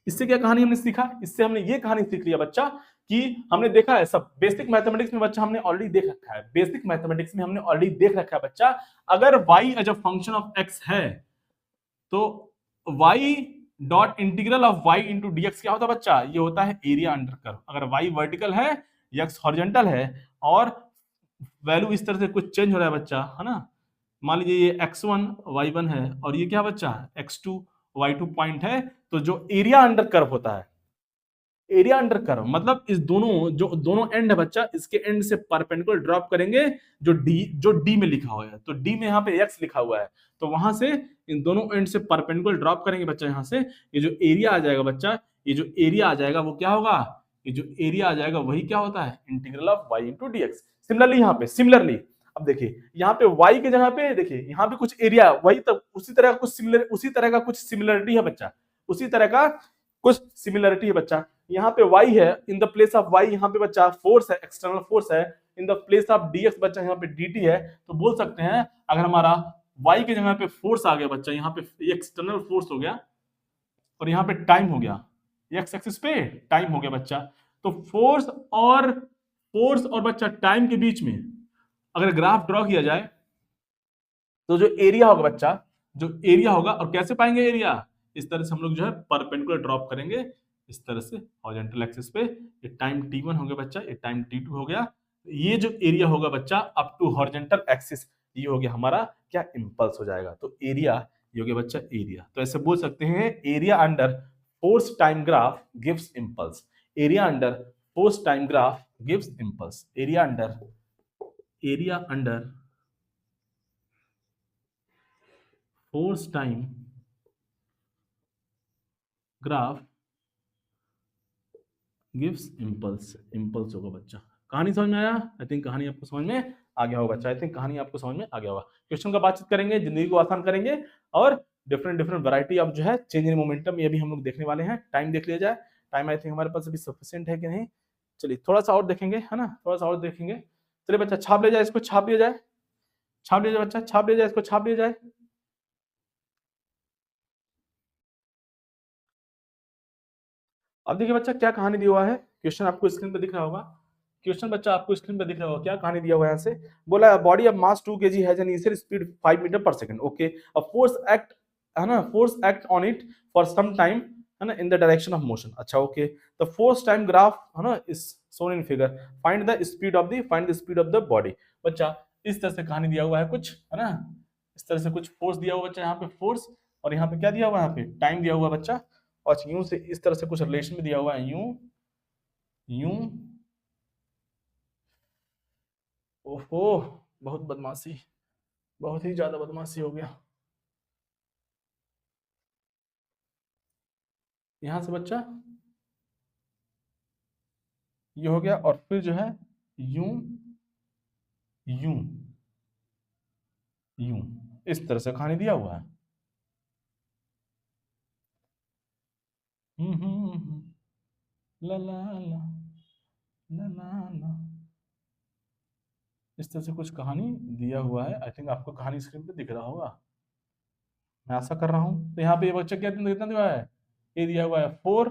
इससे क्या कहानी हमने सीखा? इससे हमने ये कहानी सीख लिया बच्चा कि हमने देखा है सब बेसिक मैथमेटिक्स में बच्चा, हमने ऑलरेडी देख रखा है, बेसिक मैथमेटिक्स में हमने ऑलरेडी देख रखा है बच्चा, अगर y as a function of x है, तो y dot integral of y into d x क्या होता है बच्चा? ये होता है एरिया अंडर कर्व। अगर y वर्टिकल है, x हॉरिजॉन्टल है, और वैल्यू इस तरह से कुछ चेंज हो रहा है बच्चा, है ना, मान लीजिए ये x1 y1 है, और ये क्या बच्चा? x2 y2 पॉइंट है, तो जो एरिया अंडर कर्व होता है, एरिया अंडर कर्व मतलब इस दोनों एंड है बच्चा, इसके एंड से परपेंडिकुलर ड्रॉप करेंगे, जो डी में लिखा हुआ है, तो डी में यहाँ पे x लिखा हुआ है, तो वहां से इन दोनों एंड से परपेंडिकुलर ड्रॉप करेंगे बच्चा, यहाँ से ये जो एरिया आ जाएगा बच्चा, ये जो एरिया आ जाएगा वो क्या होगा? ये जो एरिया आ जाएगा वही क्या होता है? Integral of y into d x. Similarly यहाँ पे सिमिलरली अब देखिए यहाँ पे y के जगह पे देखिए यहाँ पे कुछ एरिया वही तब उसी तरह का कुछ सिमिलरिटी है बच्चा, उसी तरह का कुछ सिमिलरिटी है बच्चा। यहाँ पे y है, in the place of y यहाँ पे बच्चा फोर्स है, एक्सटर्नल फोर्स है, in the place of dx बच्चा यहाँ पे dt है। तो बोल सकते हैं अगर हमारा y के जगह पे फोर्स आ गया बच्चा, यहाँ पे एक्सटर्नल फोर्स हो गया और यहाँ पे टाइम हो गया, एक्स एक्सिस पे टाइम हो गया बच्चा। तो फोर्स और बच्चा टाइम के बीच में अगर ग्राफ ड्रॉ किया जाए तो जो एरिया होगा बच्चा, जो एरिया होगा, और कैसे पाएंगे एरिया, इस तरह से हम लोग जो है परपेंडिकुलर ड्रॉप करेंगे इस तरह से हॉरिजॉन्टल एक्सिस पे। ये टाइम t1 हो गया बच्चा, ये टाइम t2 हो गया। ये जो एरिया होगा बच्चा अप टू हॉरिजॉन्टल एक्सिस, ये हो गया हमारा क्या, इंपल्स हो जाएगा। तो एरिया ये हो गया बच्चा एरिया। तो ऐसे बोल सकते हैं area under force time graph gives impulse, area under force time graph gives impulse, area under force time graph gives impulse, impulse होगा बच्चा। कहानी समझ में आया? आई थिंक कहानी आपको समझ में आ गया होगा बच्चा, आई थिंक कहानी आपको समझ में आ गया होगा। क्वेश्चन का बातचीत करेंगे, जिंदगी को आसान करेंगे और डिफरेंट वैरायटी ऑफ जो है चेंज इन मोमेंटम ये भी हम लोग देखने वाले हैं। टाइम देख लिया जाए, टाइम आई थिंक हमारे पास अभी सफिशिएंट है कि नहीं। चलिए थोड़ा सा और देखेंगे, है ना, थोड़ा सा और देखेंगे। चलिए बच्चा छाप ले जाए, इसको छाप लिया जाए, छाप लिया जाए बच्चा, छाप लिया जाए, इसको छाप लिया जाए। अब देखिए बच्चा क्या कहानी दिया हुआ है, क्वेश्चन आपको स्क्रीन पे दिख रहा होगा। क्वेश्चन बच्चा आपको स्क्रीन पे दिख रहा होगा, क्या कहानी दिया हुआ है। यहाँ से बोला body of mass 2 kg has an initial speed 5 metre पर second. Okay, a force act, है ना, force act on it for some time, है ना, in the direction of motion. अच्छा okay, the force time graph, है ना, is shown in figure, find the speed of the body. बच्चा इस तरह से कहानी दिया हुआ है कुछ, है ना, इस तरह से कुछ फोर्स दिया हुआ बच्चा, यहाँ पे फोर्स, और यहाँ पे क्या दिया हुआ है, यहाँ पे टाइम दिया हुआ है बच्चा, और यूं से इस तरह से कुछ रिलेशन में दिया हुआ है, यूं ओहो, बहुत बदमाशी, बहुत ही ज्यादा बदमाशी हो गया। यहां से बच्चा ये हो गया, और फिर जो है यूं यूं यूं इस तरह से कहानी दिया हुआ है। ला ला ला ला ला ला, इस तरह से कुछ कहानी दिया हुआ है। आई थिंक आपको कहानी स्क्रीन पे दिख रहा होगा, मैं आशा कर रहा हूँ। तो यहाँ पे ये बच्चा क्या कितना दिया हुआ है, ये दिया हुआ है 4,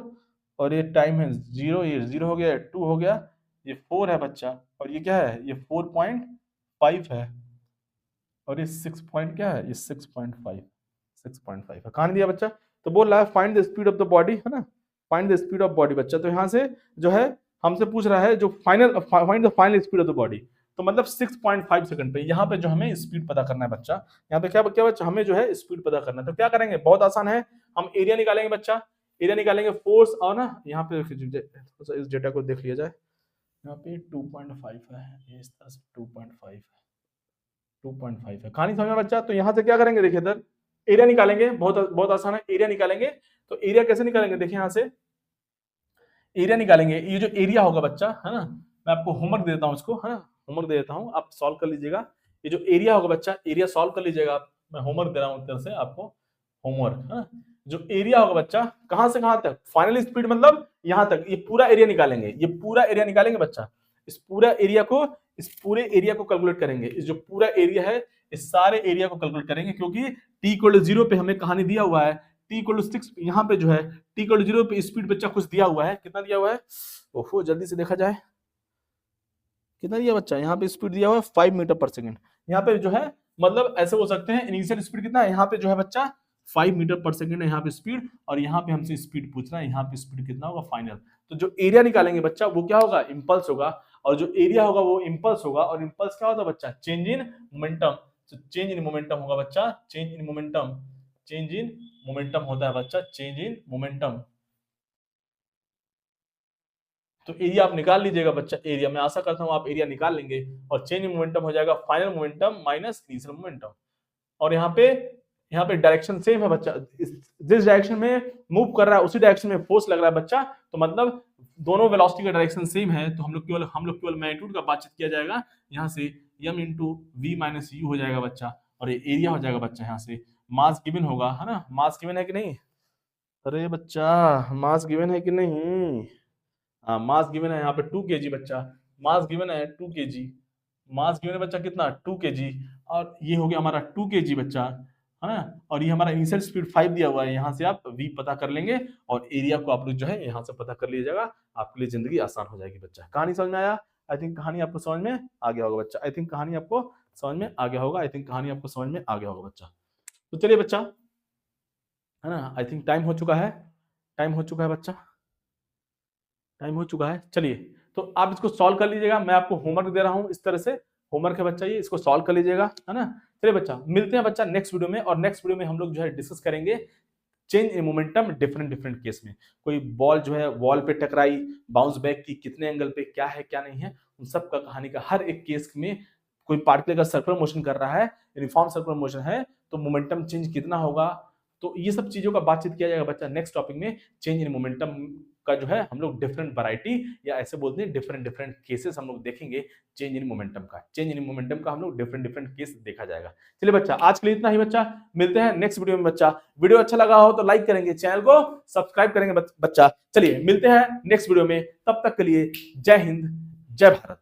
और ये टाइम है 0, ये 0 हो गया, 2 हो गया, ये 4 है बच्चा, और ये क्या है, ये 4.5 है, और ये 6 पॉइंट क्या है, ये 6.5 है। कहानी दिया बच्चा। तो बोल रहा है find the speed of the body, है ना, find the speed of body बच्चा। तो यहाँ से जो है हमसे पूछ रहा है जो find the final speed of the body, तो मतलब 6.5 सेकंड पे यहाँ पे जो हमें स्पीड पता करना है बच्चा। यहाँ पे क्या क्या बच्चा, हमें जो है स्पीड पता करना है। तो क्या करेंगे, बहुत आसान है, हम एरिया निकालेंगे बच्चा, एरिया निकालेंगे फोर्स, और ना यहाँ पे इस डेटा को देख लिया जाए, यहाँ पे 2.5 है, ये इस तरह से 2.5 है, 2.5 है। कहानी समझ में बच्चा। तो यहाँ से क्या करेंगे, देखिए इधर एरिया निकालेंगे, बहुत बहुत आसान है, एरिया निकालेंगे। तो एरिया कैसे निकालेंगे, देखिए यहाँ से एरिया निकालेंगे, ये जो एरिया होगा बच्चा, है ना, मैं आपको होमवर्क दे देता हूँ इसको, है ना, होमवर्क दे देता हूँ, आप सॉल्व कर लीजिएगा। ये जो एरिया होगा बच्चा, एरिया सॉल्व कर लीजिएगा आप, मैं होमवर्क दे रहा हूँ एक तरह से आपको, होमवर्क, है ना। जो एरिया होगा बच्चा, कहां से कहां तक, फाइनल स्पीड मतलब यहां तक, ये पूरा एरिया निकालेंगे, ये पूरा एरिया निकालेंगे बच्चा। इस पूरे एरिया को कैलकुलेट करेंगे, इस जो पूरा एरिया है इस सारे एरिया को कैलकुलेट करेंगे, क्योंकि t इक्वल टू 0 पे हमें कहानी दिया हुआ है, t इक्वल टू 6 यहाँ पे जो है t इक्वल टू 0 पे स्पीड बच्चा कुछ दिया हुआ है, कितना दिया हुआ है, ओहो जल्दी से देखा जाए, कितना दिया बच्चा, यहाँ पे स्पीड दिया हुआ है 5 मीटर पर सेकंड। यहाँ पे जो है मतलब ऐसे हो सकते हैं, इनिशियल स्पीड कितना है, यहाँ पे जो है बच्चा 5 मीटर पर सेकंड है यहाँ पे स्पीड, और यहाँ पे हमसे स्पीड पूछ रहा है, यहाँ पे स्पीड कितना होगा फाइनल। तो जो एरिया निकालेंगे बच्चा वो क्या होगा, इंपल्स होगा, और जो एरिया होगा वो इंपल्स होगा, और इंपल्स क्या होता है बच्चा, चेंज इन मोमेंटम। तो चेंज इन मोमेंटम होगा बच्चा, change in momentum, change in momentum होता है बच्चा, चेंज इन मोमेंटम। तो एरिया आप निकाल लीजिएगा बच्चा, एरिया मैं आशा करता हूं आप एरिया निकाल लेंगे, और चेंज इन मोमेंटम हो जाएगा final momentum minus initial momentum. और यहाँ पे यहाँ पे डायरेक्शन सेम है बच्चा, जिस डायरेक्शन में मूव कर रहा है उसी डायरेक्शन में फोर्स लग रहा है बच्चा, तो मतलब दोनों वेलोसिटी का डायरेक्शन सेम है, तो हम लोग केवल मैग्नीट्यूड का बातचीत किया जाएगा। यहाँ से m into v minus u हो जाएगा बच्चा, और ये एरिया हो जाएगा बच्चा। यहाँ से मास गिवन होगा, है ना, मास गिवन है कि नहीं, अरे बच्चा मास गिवन है कि नहीं, हाँ मास गिवन है यहाँ पे 2 kg बच्चा, मास गिवन है 2 kg, मास गिवन है बच्चा कितना 2 kg, और ये हो गया हमारा 2 kg बच्चा, है ना, और ये हमारा इनिशियल स्पीड 5 दिया हुआ है, यहाँ से आप v पता कर लेंगे और एरिया को आप लोग जो है यहाँ से पता कर लीजिएगा, आपके लिए जिंदगी आसान हो जाएगी बच्चा। कहानी समझ में आया? आई थिंक कहानी आपको समझ में आ गया होगा बच्चा, आई थिंक कहानी आपको समझ में आ गया होगा, आई थिंक कहानी आपको समझ में आ गया होगा बच्चा। तो चलिए बच्चा, है ना, आई थिंक टाइम हो चुका है, टाइम हो चुका है बच्चा, टाइम हो चुका है। चलिए तो आप इसको सॉल्व कर लीजिएगा, मैं आपको होमवर्क दे रहा हूँ, इस तरह से होमवर्क है बच्चा, ये इसको सॉल्व कर लीजिएगा, है ना। चलिए बच्चा, मिलते हैं बच्चा नेक्स्ट वीडियो में, और नेक्स्ट वीडियो में हम लोग जो है डिस्कस करेंगे change in momentum different case में। कोई बॉल जो है वॉल पे टकराई, बाउंस बैक की, कितने एंगल पे, क्या है क्या नहीं है, उन सब का कहानी का हर एक केस में कोई पार्टिकल का सर्कुलर मोशन कर रहा है, यूनिफॉर्म सर्कुलर मोशन है, तो मोमेंटम चेंज कितना होगा, तो ये सब चीजों का बातचीत किया जाएगा बच्चा नेक्स्ट टॉपिक में। चेंज इन मोमेंटम का जो है हम लोग डिफरेंट वैरायटी, या ऐसे बोलते हैं डिफरेंट केसेस हम लोग देखेंगे चेंज इन मोमेंटम का। चेंज इन मोमेंटम का हम लोग डिफरेंट केस देखा जाएगा। चलिए बच्चा, आज के लिए इतना ही बच्चा, मिलते हैं नेक्स्ट वीडियो में बच्चा। वीडियो अच्छा लगा हो तो लाइक करेंगे, चैनल को सब्सक्राइब करेंगे बच्चा। चलिए मिलते हैं नेक्स्ट वीडियो में, तब तक के लिए जय हिंद, जय भारत।